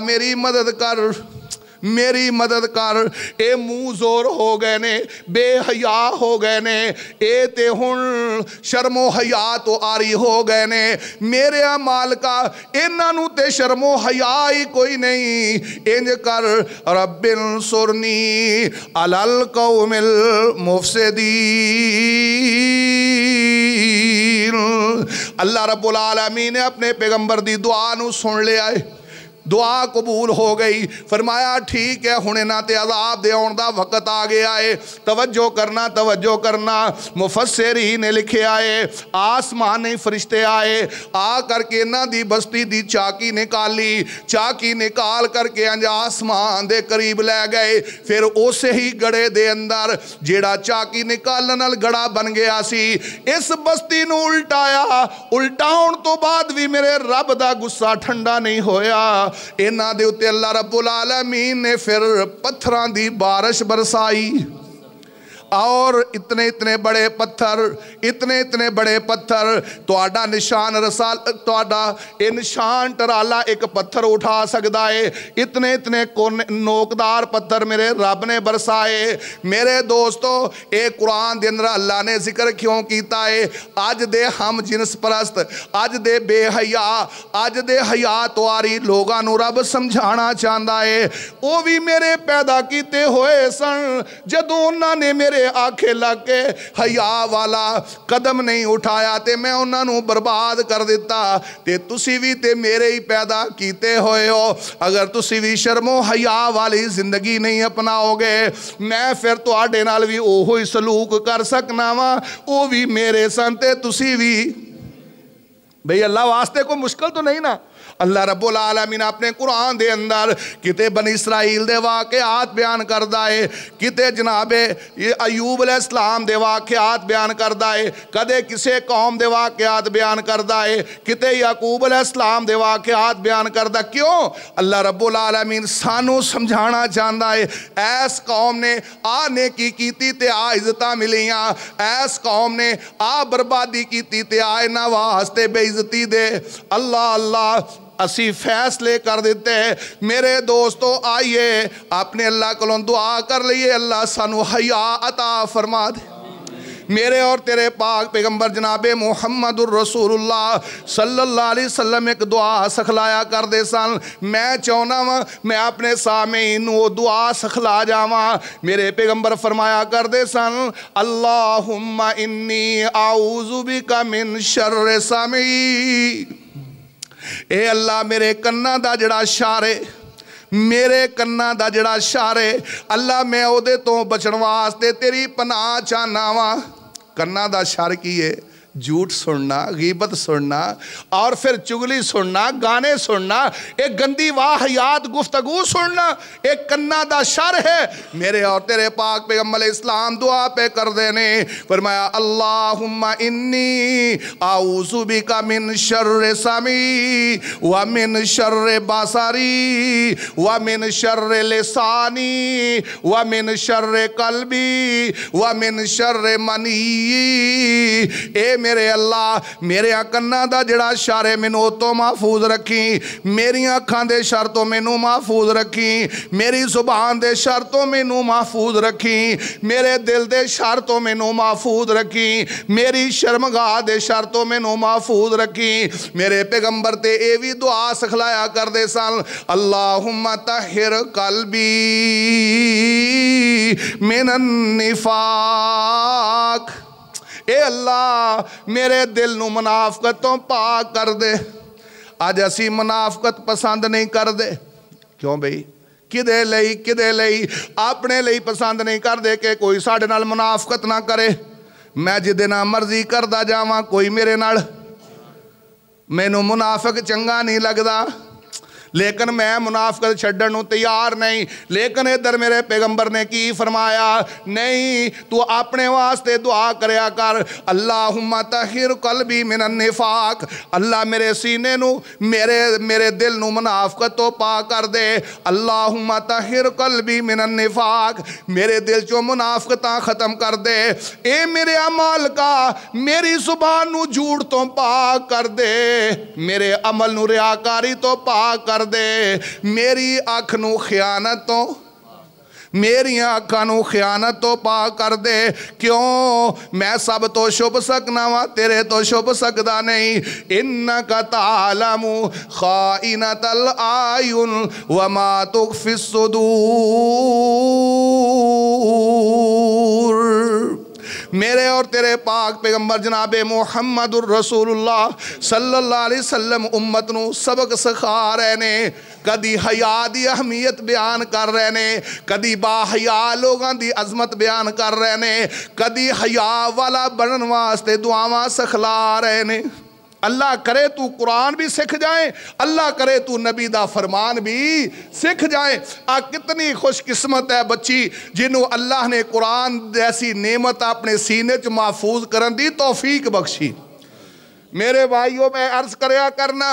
Speaker 1: میری مدد کر اے منہ زور ہو گئے نے بے حیا ہو گئے نے اے تے ہن شرم و حیا تو آری ہو گئے نے میرے مالکا انہاں نو تے شرم و حیا ہی کوئی نہیں انج کر رب انصرنی علی القوم المفسدین اللہ رب العالمین نے اپنے پیغمبر دی دعا نو سن لے آئے دعا قبول ہو گئی فرمایا ٹھیک ہے ہنے نہ تے عذاب دے آن دا وقت آگے آئے توجہ کرنا مفسرین نے لکھے آئے آسمانی فرشتے آئے آ کر کے نہ دی بستی دی چاکی نکال کر کے انج آسمان دے قریب لے گئے پھر اسے ہی گڑے دے اندر جیڑا چاکی نکالن گڑا بن گیا سی اس بستی نو الٹاؤن تو بعد بھی میرے رب دا غصہ ٹھنڈا نہیں ہویا انہاں دے اتے اللہ رب العالمین نے پھر پتھران دی بارش برسائی اور اتنے بڑے پتھر توڑا نشان رسال توڑا نشان ٹرالا ایک پتھر اٹھا سکتا ہے اتنے نوکدار پتھر میرے رب نے برسائے میرے دوستو ایک قرآن دے اندر اللہ نے ذکر کیوں کیتا ہے آج دے ہم جنس پرست آج دے بے حیا آج دے حیا تواری لوگاں نو رب سمجھانا چاہتا ہے وہ بھی میرے پیدا کیتے ہوئے سن جدوں انہاں نے میرے آنکھیں لگ کے حیا والا قدم نہیں اٹھایا تے میں انہاں نو برباد کر دیتا تے تسی بھی تے میرے ہی پیدا کیتے ہوئے ہو اگر تسی بھی شرم و حیا والی زندگی نہیں اپناؤ گے میں پھر تو آڈے نال بھی اوہی سلوک کر سکنا وا او بھی میرے سنتے تسی بھی بھئی اللہ واسطے کو مشکل تو نہیں نا اللہ رب العالمین اپنے قرآن دے اندر کتے بنی اسرائیل دے واقعات بیان کردہ ہے کتے جناب ایوب علیہ السلام دے واقعات بیان کردہ ہے کدے کسے قوم دے واقعات بیان کردہ ہے کتے یعقوب علیہ السلام دے واقعات بیان کردہ کیوں اللہ رب العالمین سانو سمجھانا چاہتا ہے ایس قوم نے آنے کی کیتی تے عزتہ ملیاں ایس قوم نے بربادی کیتی تے نہ واسطے بے عزتی دے اللہ اسی فیصلے کر دیتے ہیں میرے دوستو آئیے اپنے اللہ کو دعا کر لیے اللہ سانو حیا عطا فرما دے میرے اور تیرے پاک پیغمبر جناب محمد الرسول اللہ صلی اللہ علیہ وسلم ایک دعا سکھلایا کر دے سن میں چاہنا میں اپنے سامعین وہ دعا سکھلا جاواں میرے پیغمبر فرمایا کر دے سن اللہم انی اعوذ بک من شر سمعی اے اللہ میرے کنہ دا جڑا شارے میرے کنہ دا جڑا شارے اللہ میں او دے تو بچن واسطے تیری پناہ چاہنا وا کنہ دا شار کیے جھوٹ سننا غیبت سننا اور پھر چگلی سننا گانے سننا ایک گندی واحیات گفتگو سننا ایک کنہ دا شر ہے میرے اور تیرے پاک پیغمبر اسلام دعا پہ کر دینے فرمایا اللہم انی اعوذ بک من شر سمعی ومن شر بصری ومن شر لسانی ومن شر قلبی ومن شر منی اے میرے اللہ میرے کناں دا جڑا شر ہے مینوں او تو محفوظ رکھی، میری اکھاں دے شر تو مینوں محفوظ رکھی، میری زبان دے شر تو مینوں محفوظ رکھی، میرے دل دے شر تو مینوں محفوظ رکھی، میری شرمگاہ دے شر تو مینوں محفوظ رکھی۔ میرے پیغمبر تے اے وی دعا سکھلایا کر دے سن، اللہم طہر قلبی من النفاق، اے اللہ میرے دل نو منافقتوں پاک کر دے۔ آج اسی منافقت پسند نہیں کر دے، کیوں بھئی؟ کدے لئی اپنے لئی پسند نہیں کر دے کہ کوئی ساڑھے نال منافقت نہ کرے، میں جدے نہ مرضی کردہ جاواں کوئی میرے نال، مینوں منافق چنگا نہیں لگدا، لیکن میں منافقت چھڈن نوں تیار نہیں۔ لیکن ادھر میرے پیغمبر نے کی فرمایا، نہیں تو اپنے واسطے دعا کریا کر، اللہم طہر قلبی من النفاق، اللہ میرے سینے نو میرے دل نو منافقت تو پاک کر دے، اللہم طہر قلبی من النفاق، میرے دل چو منافقتاں ختم کر دے، اے میرے عمل کا میری زبان نو جھوٹ تو پاک کر دے، میرے عمل نو ریاکاری تو پاک کر دے، میری آنکھ نو خیانت تو خیانت تو پاک کر دے، کیوں میں سب تو چھپ سکنا وا تیرے تو چھپ سکدا نہیں، انکا تعلم خائنۃ الاعین وما تخفی الصدور، میرے اور تیرے پاک پیغمبر جناب محمد الرسول اللہ صلی اللہ علیہ وسلم امت نو سبق سکھا رہے نے، کدی حیا دی اہمیت بیان کر رہے نے، کدی با حیا لوگاں دی عظمت بیان کر رہے نے، کدی حیا والا بنن واسطے دعاواں سکھلا رہے نے۔ اللہ کرے تو قرآن بھی سکھ جائیں، اللہ کرے تو نبی دا فرمان بھی سکھ جائیں۔ کتنی خوش قسمت ہے بچی جنہوں اللہ نے قرآن جیسی نعمت اپنے سینے چ محفوظ کرن دی توفیق بخشی۔ میرے بھائیوں میں عرض کریا کرنا،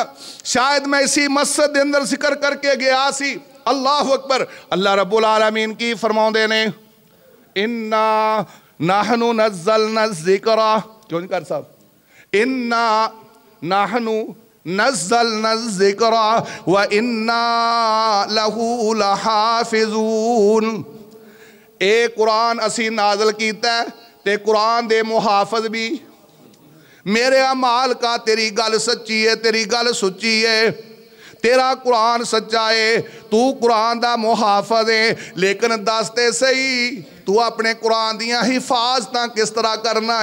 Speaker 1: شاید میں اسی مسجد دے اندر ذکر کر کے گیا سی، اللہ اکبر، اللہ رب العالمین کی فرماؤں دے نے، اِنَّا نَحْنُ نَزَّلْنَا الذِّكْرَ، کیوں نہیں کر صاحب، اِنَّا نَحْنُ نَزَّلْنَا الذِّكْرَ وَإِنَّا لَهُ لَحَافِظُونَ، اے قرآن اسی نازل کیتا ہے تے قرآن دے محافظ بھی، میرے اعمال کا تیری گل سچی ہے، تیری گل سچی ہے، تیرا قرآن سچا ہے، تو قرآن دا محافظ ہے، لیکن دستے صحیح تو اپنے قرآن دیاں حفاظتاں کس طرح کرنا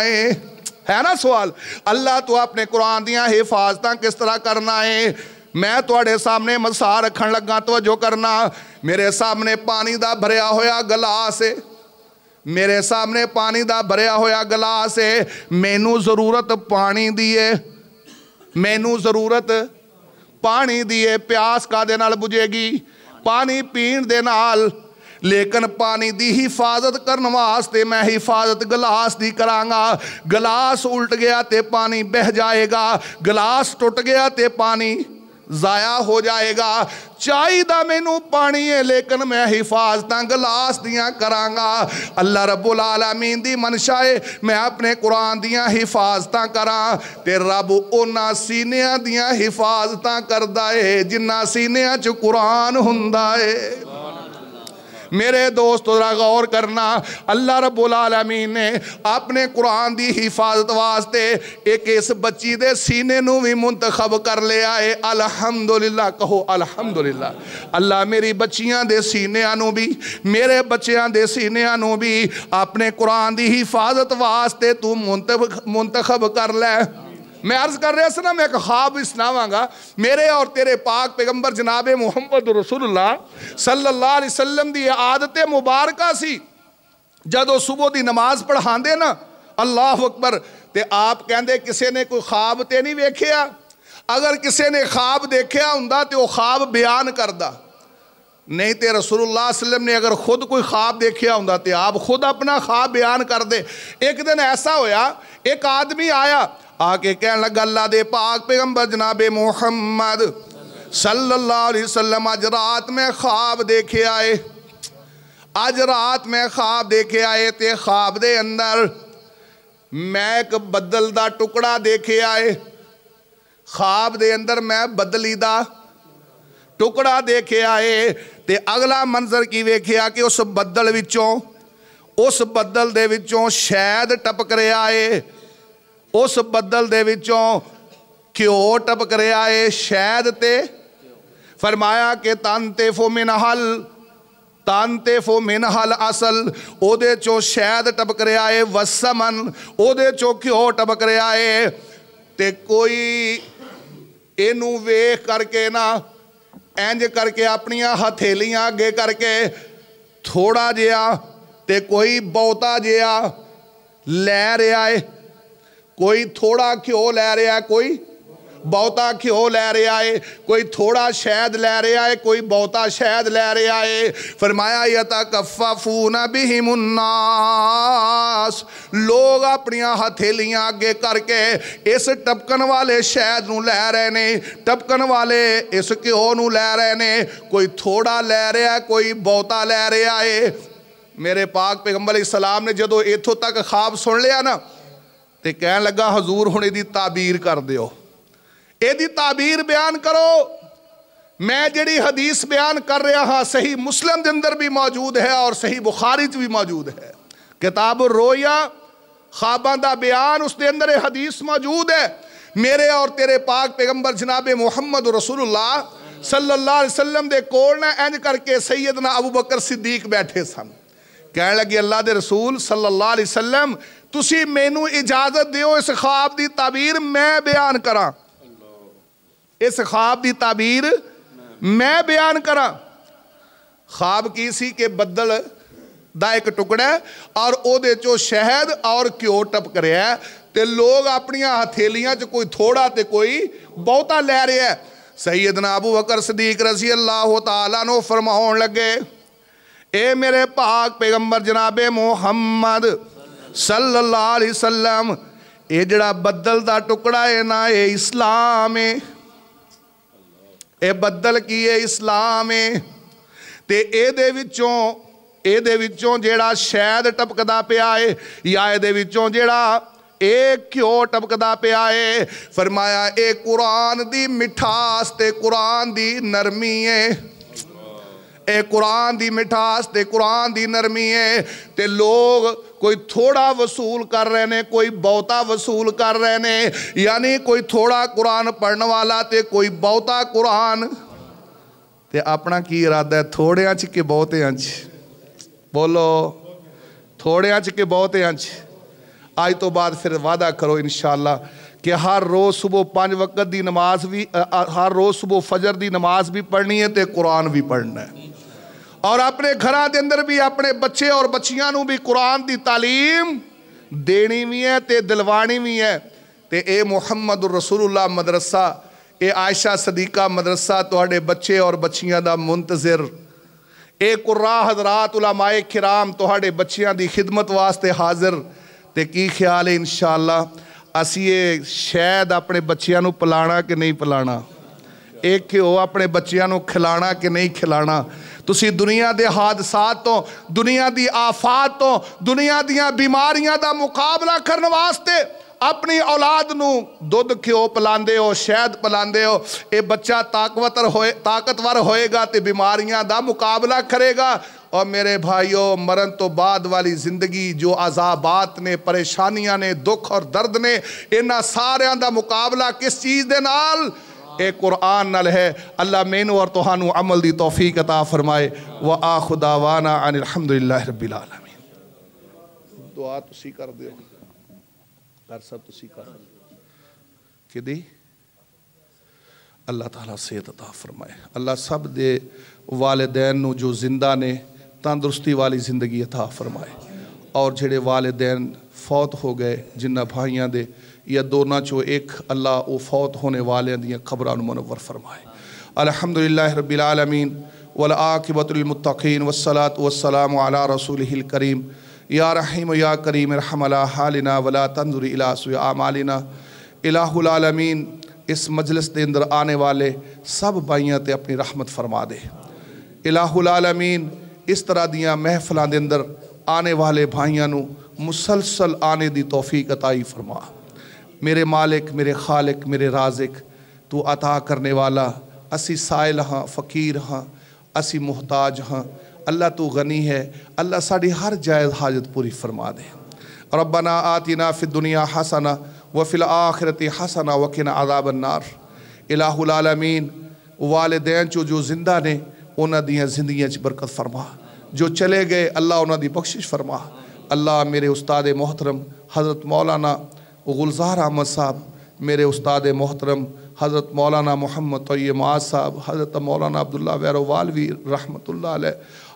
Speaker 1: ہے نا سوال، اللہ تو اپنے قرآن دیاں حفاظتاں کس طرح کرنا ہے۔ میں توڑے سامنے مسا رکھن لگا توجہ کرنا، میرے سامنے پانی دا بھریا ہویا گلاس ہے، میرے سامنے پانی دا بھریا ہویا گلاس ہے، مینوں ضرورت پانی دیئے، مینوں ضرورت پانی دیئے، پیاس کا دے نال بجھے گی پانی پین دے نال، لیکن پانی دی حفاظت کرن واسطے میں حفاظت گلاس دی کرانگا، گلاس الٹ گیا تے پانی بہ جائے گا، گلاس ٹوٹ گیا تے پانی ضائع ہو جائے گا، چاہی دا مینوں پانی ہے لیکن میں حفاظتاں گلاس دیاں کرانگا۔ اللہ رب العالمین دی منشا ہے میں اپنے قرآن دیاں حفاظتاں کران تے رب اونا سینیاں دیاں حفاظتاں کردہ ہے جنہ سینیاں چ قرآن ہندہ ہے۔ میرے دوست ذرا غور کرنا، اللہ رب العالمین نے اپنے قرآن دی حفاظت واسطے ایک اس بچی دے سینے نو بھی منتخب کر لے آئے، الحمدللہ کہو الحمدللہ۔ اللہ میری بچیاں دے سینیاں نو بھی، میرے بچیاں دے سینیاں نو بھی اپنے قرآن دی حفاظت واسطے تو منتخب کر لے۔ میں عرض کر رہا سنا، میں ایک خواب سناواں گا، میرے اور تیرے پاک پیغمبر جناب محمد رسول اللہ صلی اللہ علیہ وسلم دی عادت مبارکہ سی، جدو صبح دی نماز پڑھان دے نا، اللہ اکبر، تے آپ کہندے کسے نے کوئی خواب تے نہیں ویکھیا، اگر کسے نے خواب دیکھیا ہوندا تے وہ خواب بیان کردہ، نہیں تے رسول اللہ صلی اللہ علیہ وسلم نے اگر خود کوئی خواب دیکھیا ہوندا تے آپ خود اپنا خواب بیان کر دے۔ ایک دن ایسا ہویا، ایک آدمی آیا آکے کہنے لگا، اللہ دے پاک پیغمبر جناب محمد صلی اللہ علیہ وسلم آج رات میں خواب دیکھے آئے، آج رات میں خواب دیکھے آئے تے خواب دے اندر میں ایک بدل دا ٹکڑا دیکھے آئے خواب دے اندر میں بدلی دا ٹکڑا دیکھے آئے تے اگلا منظر کی ویکھیا کہ اس بدل دے وچوں شہد ٹپک رہے آئے اس بدل دے وچوں کیوں ٹپک رہے آئے شہد تے فرمایا کہ تانتفو منہل اصل او دے چو شہد ٹپک رہے آئے وسمن او دے چو کیوں ٹپک رہے آئے تے کوئی اینو ویکھ کر کے نا اینج کر کے اپنیاں ہتھیلیاں آگے کر کے تھوڑا جیا تے کوئی بہتا جیا لے رہے آئے کوئی تھوڑا کیوں لے رہے آئے کوئی بہتا کیوں لے رہے آئے کوئی تھوڑا شہد لے رہے آئے کوئی بہتا شہد لے رہے آئے فرمایا یتکففون بہم الناس لوگ اپنیاں ہتھیلیاں آگے کر کے اس ٹپکن والے شہد نو لے رہے نے ٹپکن والے اس کیوں نو لے رہے نے کوئی تھوڑا لے رہے آئے کوئی بہتا لے رہے آئے میرے پاک پیغمبر علیہ السلام نے جدو ایتھوں تک خواب سن لیا نا تے کہنے لگا حضور ہونے دی تعبیر کر دیو اے دی تعبیر بیان کرو میں جڑی حدیث بیان کر رہا ہاں صحیح مسلم دے اندر بھی موجود ہے اور صحیح بخاری بھی موجود ہے کتاب الرؤیا خواباں دا بیان اس دے اندر حدیث موجود ہے میرے اور تیرے پاک پیغمبر جناب محمد رسول اللہ صلی اللہ علیہ وسلم دے کول نہ اینج کر کے سیدنا ابو بکر صدیق بیٹھے سن کہنے لگی اللہ دے رسول صلی اللہ علیہ وسلم تسی مینو اجازت دیو اس خواب دی تعبیر میں بیان کراں اس خواب دی تعبیر میں بیان کراں خواب کی سی کہ بدل دا ایک ٹکڑا ہے اور او دے چو شہد اور کیوں ٹپک رہا ہے تے لوگ اپنیاں ہتھیلیاں چ کوئی تھوڑا تے کوئی بہتا لے رہے ہے سیدنا ابو بکر صدیق رضی اللہ تعالیٰ نو فرماؤن لگے اے میرے پاک پیغمبر جناب محمد صلی اللہ علیہ وسلم اے جڑا بدل دا ٹکڑا ہے نا اے اسلام ہے اے بدل کی اے اسلام ہے تے اے دے وچوں جیڑا شہد ٹپکدا پیا ہے یا اے دے وچوں جیڑا اے کیوں ٹپکدا پیا ہے فرمایا اے قرآن دی مٹھاس تے قرآن دی نرمی ہے اے قرآن دی مٹھاس تے قرآن دی نرمی ہے تے لوگ کوئی تھوڑا وصول کر رہے نے کوئی بہتا وصول کر رہے نے یعنی کوئی تھوڑا قرآن پڑھنے والا تے کوئی بہتا قرآن تے اپنا کی ارادہ ہے تھوڑے آنچ کے بہتے آنچ بولو تھوڑے آنچ کے بہتے آنچ آج تو بعد پھر وعدہ کرو انشاءاللہ کہ ہر روز صبح 5 وقت دی نماز بھی ہر روز صبح فجر دی نماز بھی پڑھنی ہے تے قرآن بھی پڑھنا ہے اور اپنے گھراں دے اندر بھی اپنے بچے اور بچیاں نو بھی قرآن دی تعلیم دینی بھی ہے تے دلوانی بھی ہے تے اے محمد الرسول اللہ مدرسہ اے عائشہ صدیقہ مدرسہ تہاڈے بچے اور بچیاں دا منتظر اے قراء حضرات علماء کرام تہاڈے بچیاں دی خدمت واسطے حاضر تے کی خیال ہے انشاءاللہ اسی یہ شاید اپنے بچیاں نو پلانا کہ نہیں پلانا ایک کہ وہ اپنے بچیاں نو کھلانا کہ نہیں کھلانا تسی دنیا دے حادثات تو دنیا دی آفات تو دنیا دیاں بیماریاں دا مقابلہ کرنے واسطے اپنی اولاد نو دودھ کیوں پلاندے ہو شہد پلاندے ہو اے بچہ طاقتور ہوئے گا تے بیماریاں دا مقابلہ کرے گا اور میرے بھائیوں مرن تو بعد والی زندگی جو عذابات نے پریشانیاں نے دکھ اور درد نے انہاں ساریاں دا مقابلہ کس چیز دے نال اے قرآن نال ہے اللہ مینو اور توہانو عمل دی توفیق عطا فرمائے وآخر دعوانا عن الحمدللہ رب العالمین دعا تسی کر دیو ہر سب تسی کر کہ دی اللہ تعالیٰ صحت عطا فرمائے اللہ سب دے والدین نو جو زندہ نے تندرستی والی زندگی عطا فرمائے اور جڑے والدین فوت ہو گئے جنہ بھائیاں دے یا دونا چو ایک اللہ او فوت ہونے والے دیاں قبران منور فرمائے الحمدللہ رب العالمین والعاقبۃ للمتقین والصلاة والسلام علی رسولہ الکریم یا رحیم یا کریم ارحم علی حالنا ولا تنظر الی سوء اعمالنا الہ العالمین اس مجلس دے اندر آنے والے سب بھائیاں تے اپنی رحمت فرما دے الہ العالمین اس طرح دیاں محفلان دے اندر آنے والے بھائیاں نو مسلسل آنے دی توفیق عطائی فرما۔ میرے مالک، میرے خالق، میرے رازق، تو عطا کرنے والا، اسی سائل ہاں، فقیر ہاں، اسی محتاج ہاں، اللہ تو غنی ہے، اللہ ساڑھی ہر جائز حاجت پوری فرما دے۔ ربنا آتنا فی الدنیا حسنہ وفی الآخرت حسنہ وقنا عذاب النار۔ الہ العالمین والدین جو زندہ نے انہاں دیاں زندگیاں چ برکت فرما، جو چلے گئے اللہ انہاں دی بخشش فرما۔ اللہ میرے استاد محترم حضرت مولانا گلزار احمد صاحب، میرے استاد محترم حضرت مولانا محمد طیب معاذ صاحب، حضرت مولانا عبداللہ ویرو والوی رحمۃ اللہ علیہ،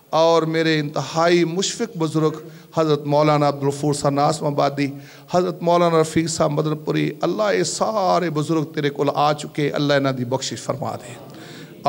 Speaker 1: اور میرے انتہائی مشفق بزرگ حضرت مولانا عبدالغفور صاحب ناسم آبادی، حضرت مولانا رفیق صاحب مدنپوری، اللہ یہ سارے بزرگ تیرے کول آ چکے، اللہ انہاں دی بخشش فرما دے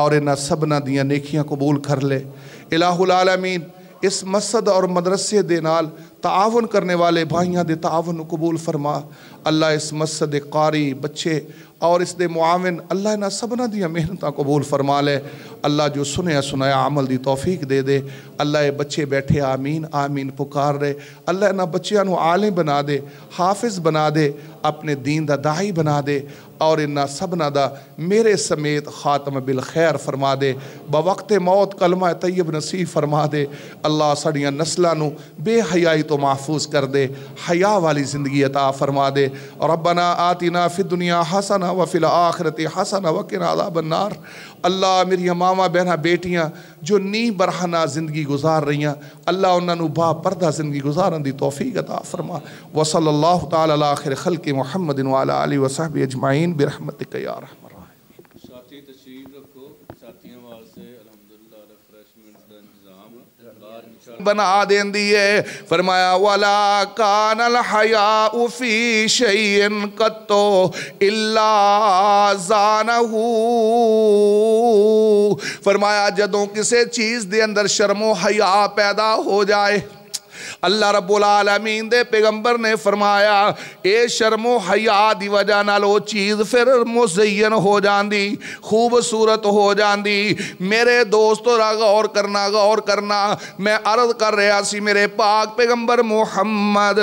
Speaker 1: اور انہاں سبنا دیاں نیکیاں قبول کر لے۔ الہ العالمین اس مسجد اور مدرسے دے نال تعاون کرنے والے بھائیاں دے تعاون قبول فرما۔ اللہ اس مسجد قاری بچے اور اس دے معاون، اللہ انہاں سبنا دیاں محنتاں قبول فرما لے۔ اللہ جو سنیا سنایا عمل دی توفیق دے دے۔ اللہ یہ بچے بیٹھے آمین آمین پکار رہے، اللہ انہاں بچیاں نو عالم بنا دے، حافظ بنا دے، اپنے دین دا داعی بنا دے، اور انہاں سبنا دا میرے سمیت خاتم بالخیر فرما دے، بوقت موت کلمہ طیب نصیب فرما دے۔ اللہ سڑیاں نسلہ نو بے حیائی تو محفوظ کر دے، حیا والی زندگی عطا فرما دے۔ ربنا آتنا فی الدنیا حسنہ وفی الآخرت حسنہ وقنا عذاب النار۔ اللہ میری ماما بہنہ بیٹیاں جو نی برہنہ زندگی گزار رہی ہیں، اللہ انہاں نو با پردہ زندگی گزارن دی توفیق عطا فرما۔ وصلی اللہ تعالی علی خیر خلق محمد وعلی آلہ وصحبہ اجمعین برحمتک یا ارحم الراحمین۔
Speaker 2: ساتھی تشریف رکھو، ساتھیاں واسطے الحمدللہ ریفریشمنٹ دا انتظام
Speaker 1: بنا دین دیئے۔ فرمایا وَلَا كَانَ الْحَيَاءُ فِي شَيْءٍ قَطُّ إِلَّا زَانَهُ۔ فرمایا جدوں کسے چیز دے اندر شرم و حیا پیدا ہو جائے، اللہ رب العالمین دے پیغمبر نے فرمایا اے شرم و حیا دی وجہ نال وہ چیز پھر مزین ہو جاندی، خوبصورت ہو جاندی۔ میرے دوستو را غور کرنا، میں عرض کر رہا سی میرے پاک پیغمبر محمد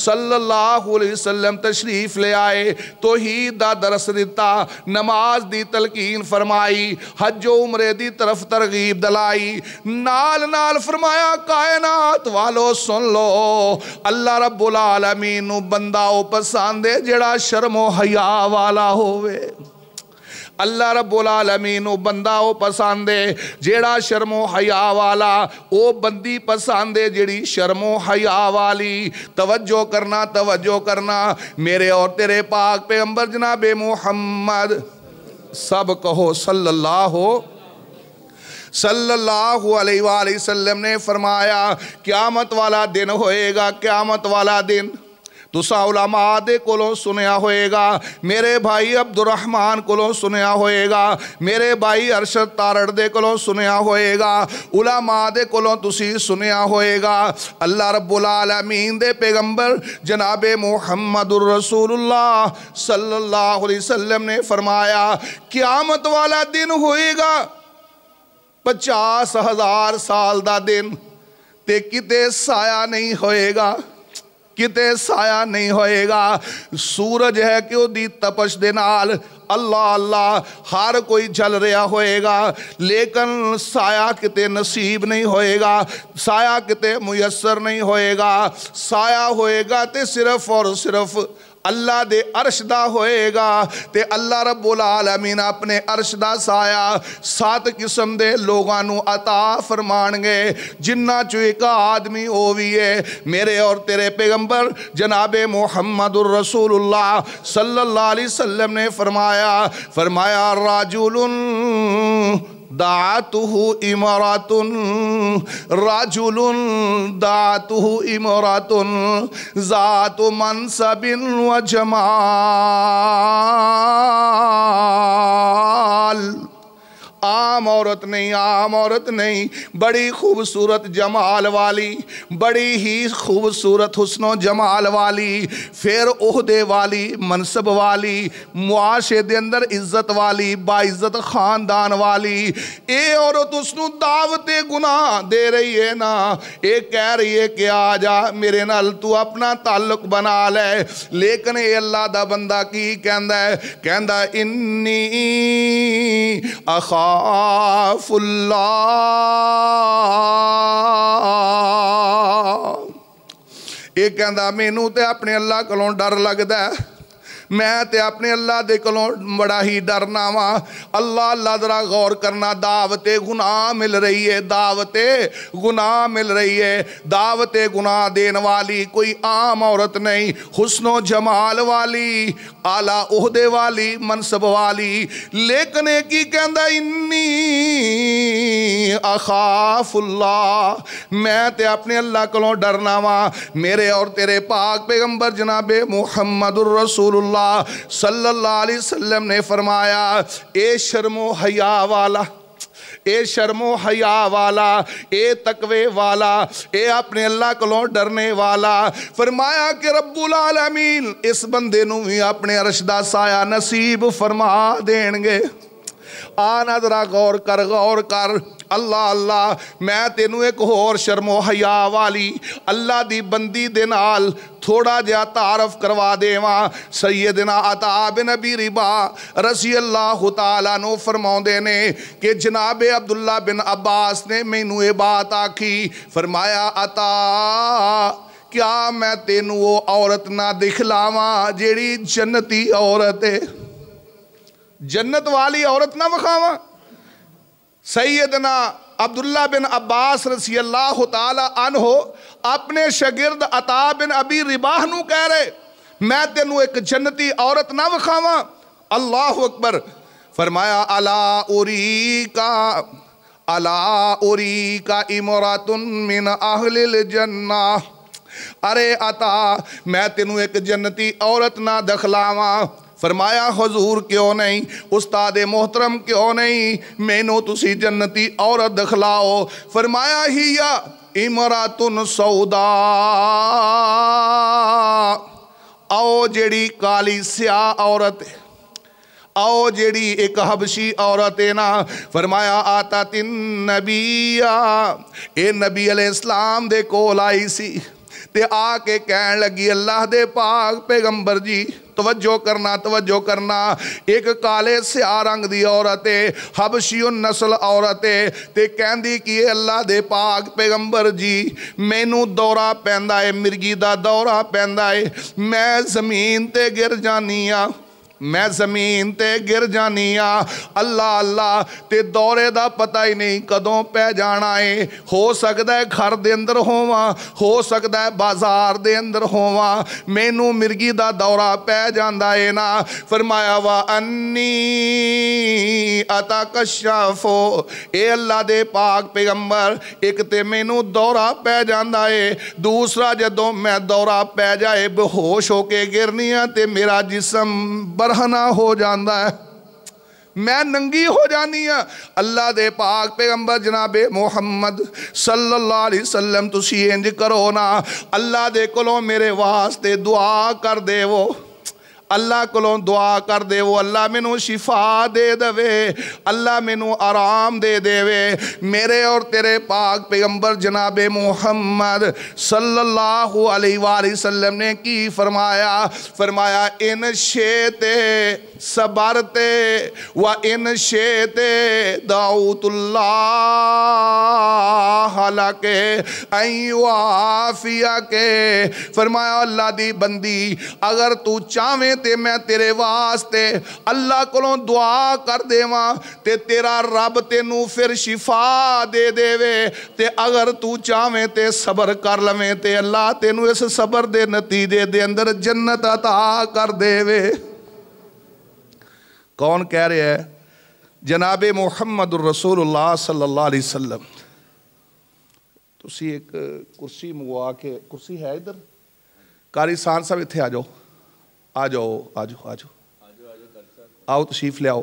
Speaker 1: صلی اللہ علیہ وسلم تشریف لے آئے، توحید دا درس دیتا، نماز دی تلقین فرمائی، حج و عمرے دی طرف ترغیب دلائی، نال فرمایا کائنات والو سن لو، اللہ رب العالمین نو بندہ او پسندے جڑا شرم و حیا والا ہوئے۔ اللہ رب العالمین نو بندہ او پسندے جیڑا شرم و حیا والا، او بندی پسندے جیڑی شرم و حیا والی۔ توجہ کرنا میرے اور تیرے پاک پیغمبر جناب محمد، سب کہو صلی اللہ علیہ وآلہ وسلم نے فرمایا قیامت والا دن ہوئے گا، قیامت والا دن تسا علماء دے کولوں سنیا ہوئے گا، میرے بھائی عبد الرحمن کولوں سنیا ہوئے گا، میرے بھائی ارشد تارڑ دے کولوں سنیا ہوئے گا، علماء دے کولوں تسی سنیا ہوئے گا۔ اللہ رب العالمین دے پیغمبر جناب محمد الرسول اللہ صلی اللہ علیہ وسلم نے فرمایا قیامت والا دن ہوئے گا 50,000 سال دا دن، تے کتے سایہ نہیں ہوئے گا، کتے سایہ نہیں ہوئے گا۔ سورج ہے کہ وہ دی تپش دے نال اللہ ہر کوئی جل رہا ہوئے گا، لیکن سایہ کتے نصیب نہیں ہوئے گا، سایہ کتے میسر نہیں ہوئے گا۔ سایہ ہوئے گا تے صرف اور صرف اللہ دے عرش دا ہوئے گا، تے اللہ رب العالمین اپنے عرش دا سایہ 7 قسم دے لوگانو عطا فرمان گے، جنہ چو ایک آدمی ہوئی ہے میرے اور تیرے پیغمبر جناب محمد الرسول اللہ صلی اللہ علیہ وسلم نے فرمایا راجل دعاتہ امراتن ذات منصب و جمال عام عورت نہیں، عام عورت نہیں، بڑی خوبصورت جمال والی، بڑی ہی خوبصورت حسن و جمال والی، پھر عہدے والی، منصب والی، معاشرے دے اندر عزت والی، باعزت خاندان والی، اے عورت اس نو دعوت گناہ دے رہی ہے نا، اے کہہ رہی ہے کہ آ جا میرے نال تو اپنا تعلق بنا لے، لیکن اے اللہ دا بندہ کی کہندا انی اخاف اللہ، یہ کہندا مینوں تے اپنے اللہ کولوں ڈر لگدا ہے، میں تے اپنے اللہ دے کولوں بڑا ہی ڈرنا وا۔ اللہ ذرا غور کرنا، دعوت گناہ مل رہی ہے، دعوت گناہ مل رہی ہے، دعوت گناہ دین والی کوئی عام عورت نہیں، حسن و جمال والی، اعلیٰ عہدے والی، منصب والی، لیکن ایک ہی کہندا انی اخاف اللہ، میں تے اپنے اللہ کولوں ڈرنا وا۔ میرے اور تیرے پاک پیغمبر جناب محمد الرسول اللہ صلی اللہ علیہ وسلم نے فرمایا، اے شرم و حیا والا، اے شرم و حیا والا، اے تقوی والا، اے اپنے اللہ کولوں ڈرنے والا، فرمایا کہ رب العالمین اس بندے نو بھی اپنے عرش دا سایہ نصیب فرما دین گے۔ آنا ذرا غور کر اللہ میں تینوں ایک اور شرم و حیا والی اللہ دی بندی دے نال تھوڑا جا تعارف کروا دیواں۔ سیدنا عطا بن ابی رباح رضی اللہ تعالیٰ نو فرماؤندے نے کہ جناب عبداللہ بن عباس نے مینوں یہ بات آکھی، فرمایا عطا کیا میں تینوں وہ عورت نہ دکھلاواں جیڑی جنتی عورت ہے، جنت والی عورت نہ وکھاواں؟ سیدنا عبداللہ بن عباس رضی اللہ تعالیٰ عنہ اپنے شاگرد عطا بن ابی رباح نو کہہ رہے میں تینوں ایک جنتی عورت نہ وکھاواں؟ اللہ اکبر۔ فرمایا الا اریکا امرات من اہل الجنہ، ارے عطا میں تینوں ایک جنتی عورت نہ دکھلاواں؟ فرمایا حضور کیوں نہیں، استاد محترم کیوں نہیں، مینوں تسی جنتی عورت دکھلاؤ۔ فرمایا ہی امرات سودا، او جیڑی کالی سیاہ عورت ہے، او جیڑی ایک حبشی عورت ہے نا، فرمایا آتات النبی، اے نبی علیہ السلام دے کول آئی سی تے آ کے کہن لگی اللہ دے پاک پیغمبر جی توجہ کرنا، ایک کالے سیاہ رنگ دی عورت ہے، حبشی النسل عورت ہے، تے کہندی کہ اللہ دے پاک پیغمبر جی مینوں دورہ پیندا ہے، مرگی دا دورہ پیندا ہے، میں زمین تے گر جانی ہاں، میں زمین تے گر جانی ہاں، اللہ تے دورے دا پتہ ہی نہیں کدوں پہ جانا ہے، ہو سکتا ہے گھر دے اندر ہواں، ہو سکتا ہے بازار دے اندر ہواں، مینوں مرگی دا دورہ پہ جاندا ہے نا۔ فرمایا وَأَنِّي أَتَكَشَّفُ، اے اللہ دے پاک پیغمبر ایک تے مینوں دورہ پہ جاندا ہے، دوسرا جدوں میں دورہ پہ جائے بے ہوش ہو کے گرنی ہے تے میرا جسم برہنہ ہو جاندہ ہے، میں ننگی ہو جانی ہے۔ اللہ دے پاک پیغمبر جناب محمد صلی اللہ علیہ وسلم تسی انج کرو نا، اللہ دے کولوں میرے واسطے دعا کر دے وہ، اللہ کولوں دعا کر دے وہ، اللہ مینوں شفا دے دوے، اللہ مینوں آرام دے دے وے۔ میرے اور تیرے پاک پیغمبر جناب محمد صلی اللہ علیہ وآلہ وسلم نے کی فرمایا ان شیتے صبرتے و ان شیتے دعوت اللہ لکے ان یعافیہ کے، فرمایا اللہ دی بندی اگر تو چاہویں تے میں تیرے واسطے اللہ کولوں دعا کر دیواں تے تیرا رب تینوں پھر شفا دے دے وے، تے اگر تو چاہویں تے صبر کر لویں تے اللہ تینوں اس صبر دے نتیجے دے اندر جنت عطا کر دے وے۔ کون کہہ رہے ہیں؟ جناب محمد الرسول اللہ صلی اللہ علیہ وسلم۔ تسی ایک کرسی منگوا کے، کرسی ہے ادھر؟ قاری سان صاحب اتھے آ جاؤ آؤ تشریف لے آؤ،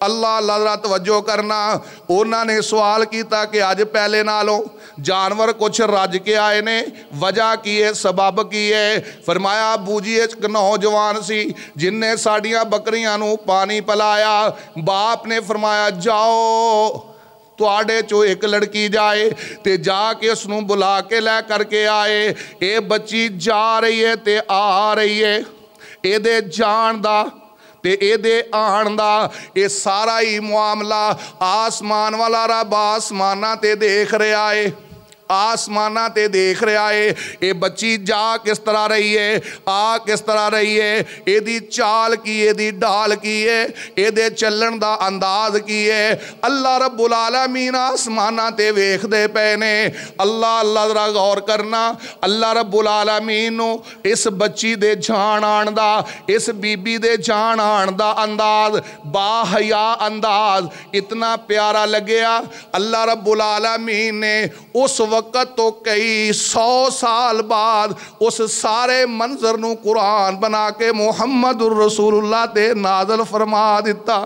Speaker 1: اللہ اللہ ذرا توجہ کرنا. انہوں نے سوال کیتا کہ اج پہلے نالوں جانور کچھ رج کے آئے نے, وجہ کی ہے, سبب کی ہے؟ فرمایا ابو جی ایک نوجوان سی جن نے ساڑیاں بکریاں نو پانی پلایا. باپ نے فرمایا جاؤ تواڈے چو ایک لڑکی جائے تے جا کے اس نو بلا کے لے کر کے آئے. اے بچی جا رہی ہے تے آ رہی ہے, اے دے جان دا تے اے دے آن دا اے سارا ہی معاملہ آسمان والا رب آسمانہ تے دیکھ رہے آئے, آسمانہ تے دیکھ رہے آئے. اے بچی جا کس طرح رہی ہے, آ کس طرح رہی ہے, اے دی چال کی, اے دی ڈال کی ہے, اے دے چلن دا انداز کی ہے. اللہ رب العالمین آسمانہ تے ویکھ دے پینے. اللہ اللہ ذرا غور کرنا, اللہ رب العالمین نو اس بچی دے جان آن دا, اس بی بی دے جان آن دا انداز, با حیا انداز اتنا پیارا لگیا. اللہ رب العالمین نے اس وقت تو کئی 100 سال بعد اس سارے منظر نو قرآن بنا کے محمد الرسول اللہ تے نازل فرما دیتا.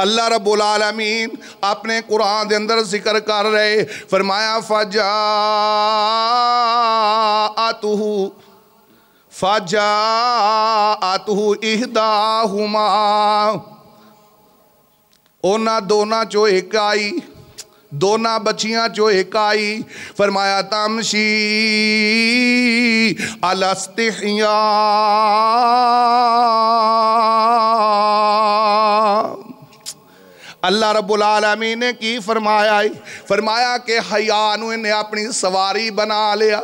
Speaker 1: اللہ رب العالمین اپنے قرآن دے اندر ذکر کر رہے, فرمایا فجاءتہ احداہما, اونا دونا چو ایک آئی, دونا بچیاں چو ایک آئی. فرمایا تمشی علی استحیاء, اللہ رب العالمین نے کی فرمایا, فرمایا کہ حیا نو انہیں اپنی سواری بنا لیا,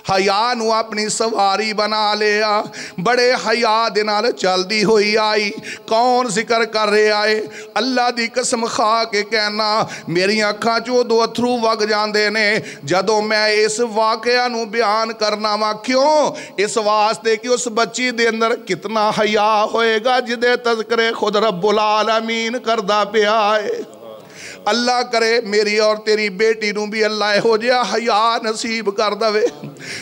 Speaker 1: حیا نو اپنی سواری بنا لیا. بڑے حیا دے نال چل دی ہوئی آئی. کون ذکر کر رہے آئے؟ اللہ دی قسم کھا کے کہنا میری اکھاں چو دو اتھرو وگ جاندے نے جدوں میں اس واقعہ نو بیان کرنا وا. کیوں؟ اس واسطے کہ اس بچی دے اندر کتنا حیا ہوئے گا جدے تذکرے خود رب العالمین کردہ پہ آئے. اللہ کرے میری اور تیری بیٹی نو بھی اللہ ہو جیا حیا نصیب کر دوے,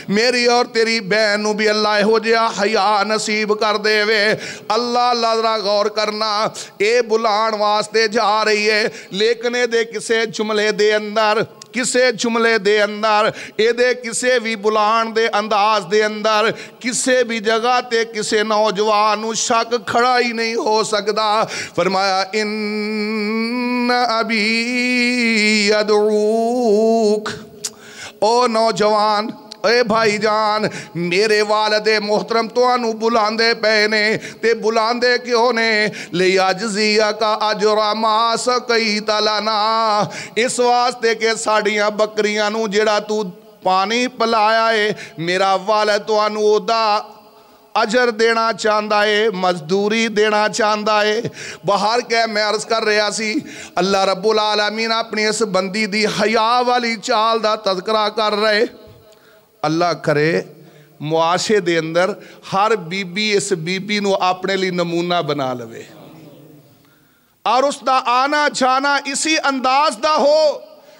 Speaker 1: میری اور تیری بہن نو بھی اللہ ہو جیا حیا نصیب کر دے وے. اللہ اللہ ذرا غور کرنا, اے بلان واسطے جا رہی ہے لیکن اے دے کسے جملے دے اندر, کسے جملے دے اندر, اے دے کسے بھی بلان دے انداز دے اندر, کسے بھی جگہ تے کسے نوجوانو شک کھڑا ہی نہیں ہو سکتا. فرمایا ان ابی یدعوک, او نوجوان اے بھائی جان میرے والد محترم تو انو بلاندے پہنے تے بلاندے کیوں نے لیاجزیہ کا اجر ما سقیت لنا, اس واسطے کہ ساڑیاں بکریاں نو جڑا تو پانی پلایا ہے میرا والد تو انو دا اجر دینا چاہندہ ہے, مزدوری دینا چاہندہ ہے. باہر کہ میں عرض کر رہا سی اللہ رب العالمین اپنی اس بندی دی حیا والی چال دا تذکرہ کر رہے. اللہ کرے معاشرے دے اندر ہر بی بی اس بی بی نو اپنے لی نمونہ بنا لوے اور اس دا آنا جانا اسی انداز دا ہو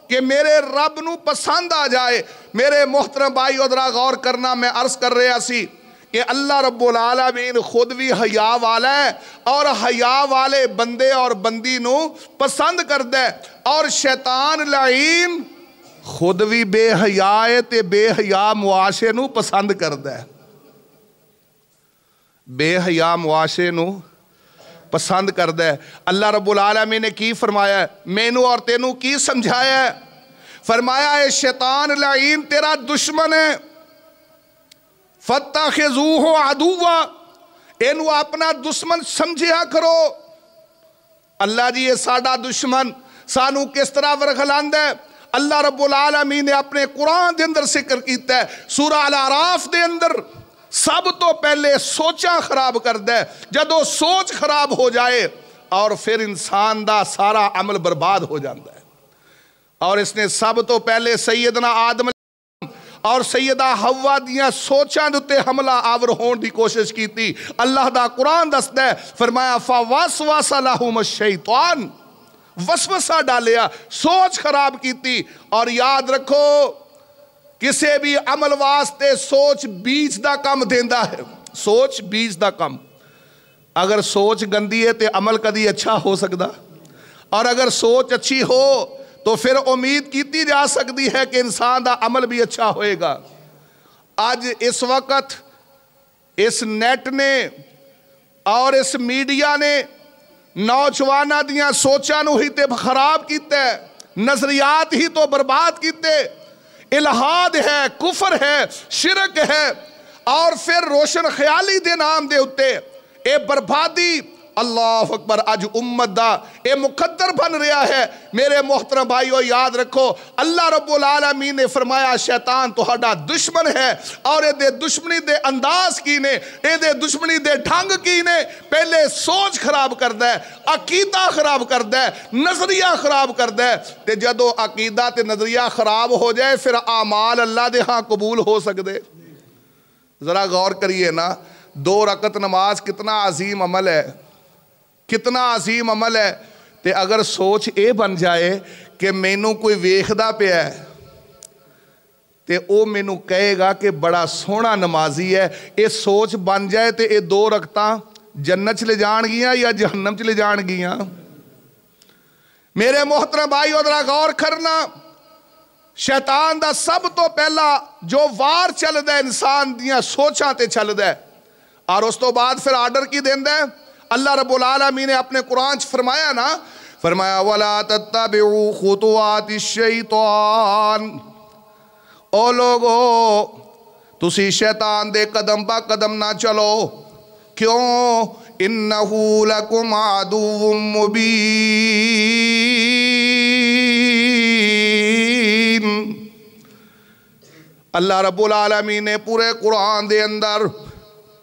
Speaker 1: کہ میرے رب نو پسند آ جائے. میرے محترم بھائی ادھرا غور کرنا, میں عرض کر رہا سی کہ اللہ رب العالمین خود بھی حیا والا ہے اور حیا والے بندے اور بندی نو پسند کر دے, اور شیطان لعین خود بھی بے حیائے تے بے حیا معاشرے نو پسند کر دے, بے حیا معاشرے نو پسند کر دے. اللہ رب العالمین نے کی فرمایا ہے, مینو اور تینو کی سمجھایا ہے؟ فرمایا ہے شیطان لعین تیرا دشمن ہے, فَاتَّخِذُوهُ عَدُوًّا, اینو اپنا دشمن سمجھیا کرو. اللہ جی یہ ساڑا دشمن سانو کس طرح ورغلاند ہے؟ اللہ رب العالمین نے اپنے قرآن دے اندر ذکر کیتا ہے سورہ الاعراف دے اندر. سب تو پہلے سوچا خراب کر دے, جدو سوچ خراب ہو جائے اور پھر انسان دا سارا عمل برباد ہو جاندہ ہے. اور اس نے سب تو پہلے سیدنا آدم اور سیدہ حوا دیاں سوچاں دوتے حملہ آور ہون دی کوشش کی تھی. اللہ دا قرآن دست ہے, فرمایا فَوَسْوَسَ لَهُمُ الشَّيْطَانُ, وسوسہ ڈالیا, سوچ خراب کی تھی. اور یاد رکھو کسے بھی عمل واسطے سوچ بیج دا کم دیندہ ہے, سوچ بیج دا کم. اگر سوچ گندی ہے تو عمل کدی اچھا ہو سکتا، اور اگر سوچ اچھی ہو تو پھر امید کیتی جا سکتی ہے کہ انسان دا عمل بھی اچھا ہوئے گا۔ آج اس وقت اس نیٹ نے اور اس میڈیا نے نوجوانہ دیاں سوچاں نو ہی تے خراب کیتے، نظریات ہی تو برباد کیتے، الہاد ہے، کفر ہے، شرک ہے، اور پھر روشن خیالی دے نام دے اتے اے بربادی، اللہ اکبر، اج امت دا اے مقدر بن رہا ہے۔ میرے محترم بھائیو یاد رکھو، اللہ رب العالمین نے فرمایا شیطان تہاڈا دشمن ہے، اور اے دے دشمنی دے انداز کی نے، اے دے دشمنی دے ڈھنگ کی نے، پہلے سوچ خراب کردہ ہے، عقیدہ خراب کردہ ہے، نظریہ خراب کردہ ہے، تے جدو عقیدہ تے نظریہ خراب ہو جائے پھر اعمال اللہ دے ہاں قبول ہو سکدے۔ ذرا غور کریے نا، 2 رکعت نماز کتنا عظیم عمل ہے، کتنا عظیم عمل ہے، تے اگر سوچ اے بن جائے کہ مینوں کوئی ویکھدا پیا ہے تے او مینوں کہے گا کہ بڑا سونا نمازی ہے، اے سوچ بن جائے تے اے 2 رکعتاں جنت چلے جان گیاں یا جہنم چلے جان گیاں؟ میرے محترم بھائی ادھر غور کرنا، شیطان دا سب تو پہلا جو وار چل دے انسان دیاں سوچاں تے چل دے، اور اس تو بعد پھر آرڈر کی دین دے۔ اللہ رب العالمین نے اپنے قرآن فرمایا نا، فرمایا وَلَا تَتَّبِعُوا خُطُوَاتِ الشَّيْطَانِ، او لوگو تسی شیطان دے قدم با قدم نہ چلو، کیوں؟ اِنَّهُ لَكُمْ عَدُوٌ مُبِينٌ، اللہ رب العالمین نے پورے قرآن دے اندر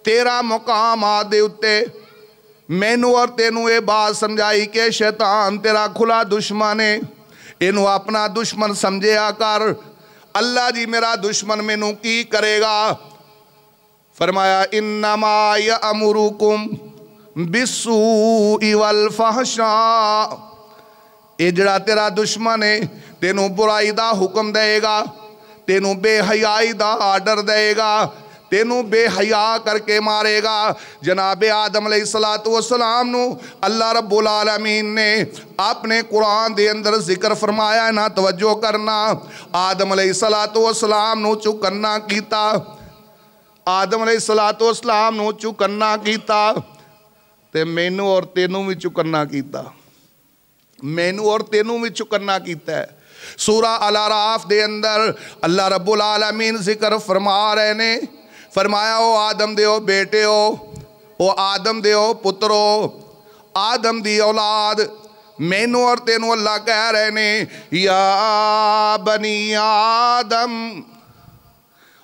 Speaker 1: 13 مقامات دے اتے مینوں اور تینوں اے بات سمجھائی کہ شیطان تیرا کھلا دشمن ہے، انہوں اپنا دشمن سمجھیا کر۔ اللہ جی میرا دشمن مینوں کی کرے گا؟ فرمایا انما یامرکم بالسوء والفحشاء، اے جڑا تیرا دشمن ہے تینوں برائی دا حکم دے گا، تینوں بے حیائی دا آرڈر دے گا، تینوں بے حیا کر کے مارے گا۔ جناب آدم علیہ السلام نو اللہ رب العالمین نے اپنے قرآن دے اندر ذکر فرمایا ہے نا، توجہ کرنا، آدم علیہ السلام نو چکنا کیتا، آدم علیہ السلام نو چکنا کیتا تے مینوں اور تینوں بھی چکنا کیتا، مینوں اور تینوں بھی چکنا کیتا ہے۔ سورہ الاعراف دے اندر اللہ رب العالمین ذکر فرما رہے نے، فرمایا او آدم دیو بیٹے ہو، او آدم دیو پترو، آدم دی اولاد، مینوں اور تینوں اللہ کہہ رہے نے یا بنی آدم،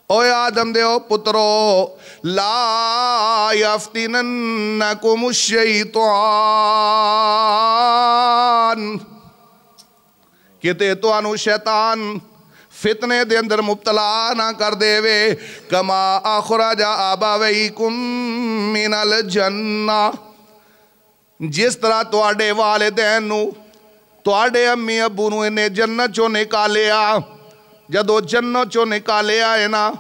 Speaker 1: او آدم دیو پترو، لا یفتننکم الشیطان، کہتے تو انو شیطان فتنے دے اندر مبتلا نہ کر دے وے، کما اخرج آباویکم من الجنہ، جس طرح تواڈے والدین نو تواڈے امی ابو نو انہیں جنت چوں نکالیا، جدو جنت چوں نکالیا ہے نا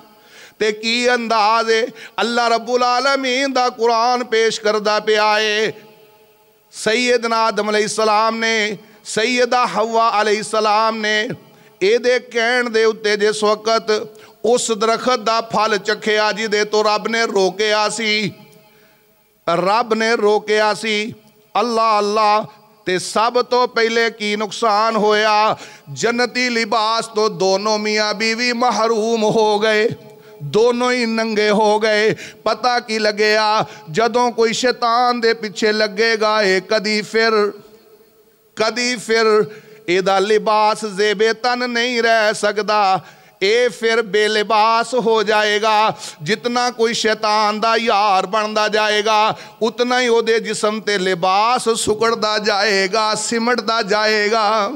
Speaker 1: تے کی انداز ہے، اللہ رب العالمین دا قرآن پیش کردہ پہ آئے، سیدنا آدم علیہ السلام نے، سیدہ حوا علیہ السلام نے اے دے کہن دے اتے جس وقت اس درخت دا پھل چکھیا جی دے تو رب نے روکے آسی، رب نے روکے آسی، اللہ اللہ، تے سب تو پہلے کی نقصان ہویا، جنتی لباس تو دونوں میاں بیوی محروم ہو گئے، دونوں ہی ننگے ہو گئے۔ پتہ کی لگیا جدوں کوئی شیطان دے پیچھے لگے گا اے کدی پھر ایدہ لباس زیب تن نہیں رہ سکدا، اے پھر بے لباس ہو جائے گا۔ جتنا کوئی شیطان دا یار بندا جائے گا اتنا ہی او دے جسم تے لباس سکڑدا جائے گا، سمٹدا جائے گا،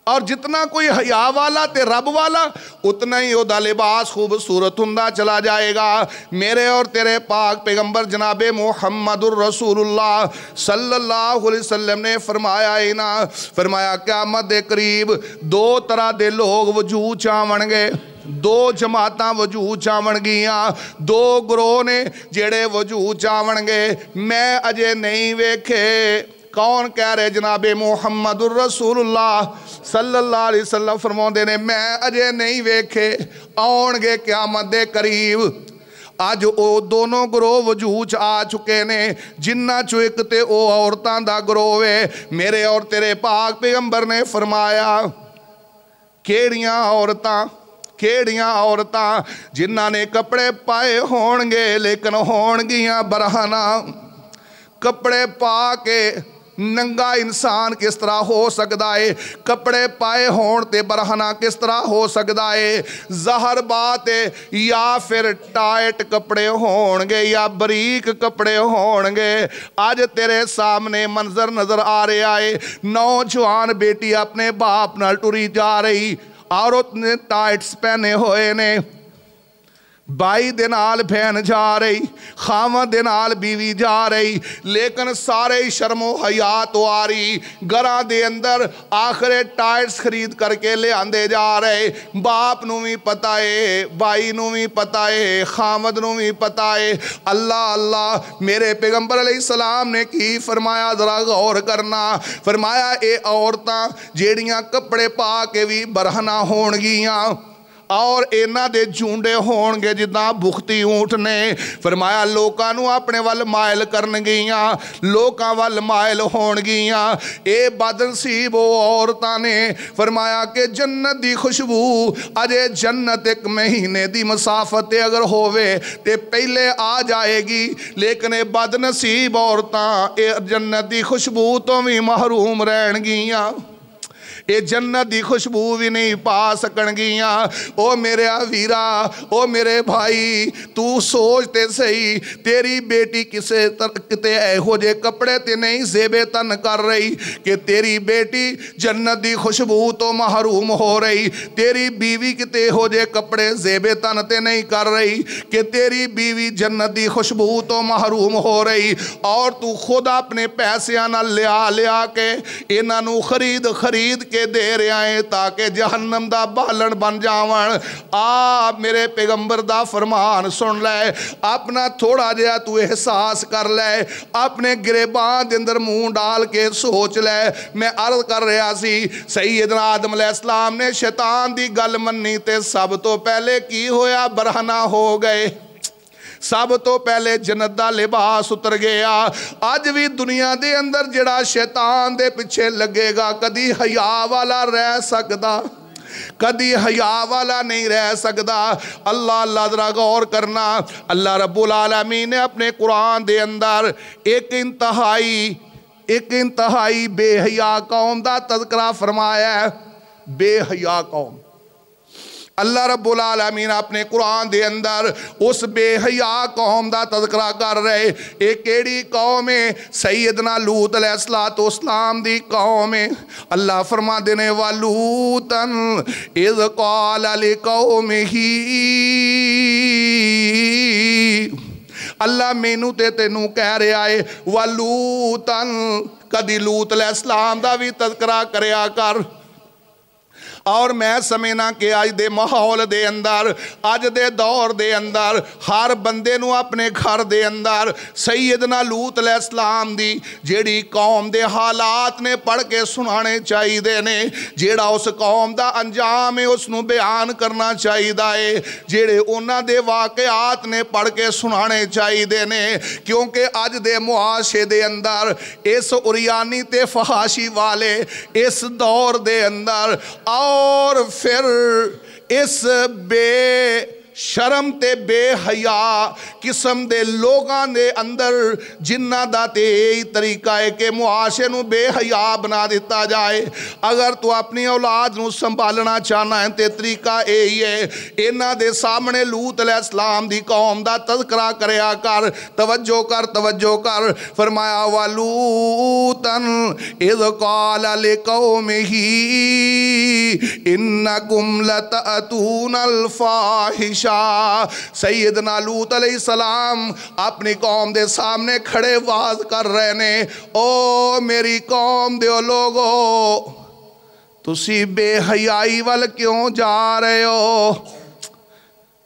Speaker 1: اور جتنا کوئی حیا والا تے رب والا اتنا ہی او دا لباس خوبصورت ہندا چلا جائے گا۔ میرے اور تیرے پاک پیغمبر جناب محمد الرسول اللہ صلی اللہ علیہ وسلم نے فرمایا ہے نا، فرمایا قیامت دے قریب 2 طرح دے لوگ وجود چاون گے، دو جماعتاں وجود چاون گیاں دو گروہ نے جڑے وجود چاون گے میں اجے نہیں ویکھے کون کہہ رہے جناب محمد الرسول اللہ صلی اللہ علیہ وسلم فرماؤندے نے میں اجے نہیں ویکھے آن گے قیامت دے قریب آج او دونوں گروہ وجود آ چکے نے جنہ چو ایک تے او عورتاں دا گروہ ہے میرے اور تیرے پاک پیغمبر نے فرمایا کیڑیاں عورتاں جنہ نے کپڑے پائے ہونگے لیکن ہونگیاں برہنہ کپڑے پا کے ننگا انسان کس طرح ہو سکتا ہے کپڑے پائے ہون تے برہنہ کس طرح ہو سکتا ہے ظاہر بات ہے یا پھر ٹائٹ کپڑے ہونگے یا بریک کپڑے ہونگے آج تیرے سامنے منظر نظر آ رہے آئے نوجوان بیٹی اپنے باپ نال ٹری جا رہی عورت نے ٹائٹس پہنے ہوئے نے بائی دے نال بہن جا رہی خامد دے نال بیوی جا رہی لیکن سارے شرم و حیا تو آ رہی گھراں دے اندر آخرے ٹائٹس خرید کر کے لے آندے جا رہے باپ نو بھی پتہ ہے بائی نو بھی پتہ ہے خامد نو بھی پتہ ہے اللہ اللہ میرے پیغمبر علیہ السلام نے کی فرمایا ذرا غور کرنا فرمایا اے عورتاں جیڑیاں کپڑے پا کے بھی برہنہ ہون گیاں اور اینا دے جھونڈے ہونگے جدنا بختی اونٹ نے فرمایا لوکاں نو اپنے وال مائل کرن گیاں لوکاں وال مائل ہون گیاں اے بدنصیب و عورتاں نے فرمایا کہ جنت دی خوشبو اجے جنت ایک مہینے دی مسافت اگر ہووے تے پہلے آ جائے گی لیکن اے بدنصیب عورتاں اے جنت دی خوشبو تو بھی محروم رہن گیاں اے جنت دی خوشبو بھی نہیں پا سکن گیاں او میرے ویرا او میرے بھائی تو سوچتے صحیح تیری بیٹی کسے کتے اے ہو جے کپڑے تے نہیں زیبے تن کر رہی کہ تیری بیٹی جنت دی خوشبو تو محروم ہو رہی تیری بیوی کتے ہو جے کپڑے زیبے تن تے نہیں کر رہی کہ تیری بیوی جنت دی خوشبو تو محروم ہو رہی اور تو خود اپنے پیسیاں نہ لیا کے انہاں خرید کے دے رہے آئیں تاکہ جہنم دا بالن بن جاون میرے پیغمبر دا فرمان سن لے اپنا تھوڑا جیا تو احساس کر لے اپنے گریبان دے اندر منہ ڈال کے سوچ لے میں عرض کر رہا سی سیدنا آدم علیہ السلام نے شیطان دی گل منی تے سب تو پہلے کی ہویا برہنہ ہو گئے سب تو پہلے جنت دا لباس اتر گیا آج بھی دنیا دے اندر جڑا شیطان دے پیچھے لگے گا کدی حیا والا رہ سکدا کدی حیا والا نہیں رہ سکدا اللہ اللہ ذرا غور کرنا اللہ رب العالمین نے اپنے قرآن دے اندر ایک انتہائی بے حیا قوم دا تذکرہ فرمایا ہے بے حیا قوم اللہ رب العالمین اپنے قرآن دے اندر اس بے حیا قوم دا تذکرہ کر رہے ایک ایڑی قوم ہے سیدنا لوط علیہ السلام دی قوم ہے اللہ فرما دینے وَلُوتًا اِذْ قَالَ لِقَوْمِهِ اللہ مینو تے تینوں کہہ رہے آئے وَلُوتًا کدی لوط علیہ السلام دا بھی تذکرہ کریا کر اور میں سمجھنا کہ آج دے ماحول دے اندر آج دے دور دے اندر ہر بندے نو اپنے گھر دے اندر سیدنا لوط علیہ السلام دی جیڑی قوم دے حالات نے پڑھ کے سنانے چاہی دے نے جیڑا اس قوم دا انجام ہے اس نو بیان کرنا چاہی دائے جیڑے انہ دے واقعات نے پڑھ کے سنانے چاہی دے نے کیونکہ آج دے معاشرے دے اندر اس عریانی تے فحاشی والے اس دور دے اندر اور پھر اس بے شرم تے بے حیا قسم دے لوگاں دے اندر جنہ دا تے طریقہ ہے کہ معاشرے نو بے حیا بنا دیتا جائے اگر تو اپنی اولاد نو سنبھالنا چاہنا ہے تے طریقہ ہی ہے انہاں دے سامنے لوط علیہ السلام دی قوم دا تذکرہ کریا کر توجہ کر فرمایا وَلُوتًا اِذْ قَالَ لِقَوْمِهِ إِنَّكُمْ لَتَأْتُونَ الْفَاحِشَ سیدنا لوط علیہ السلام اپنی قوم دے سامنے کھڑے واز کر رہے نے او میری قوم دے لوگو تسی بے حیائی وال کیوں جا رہے ہو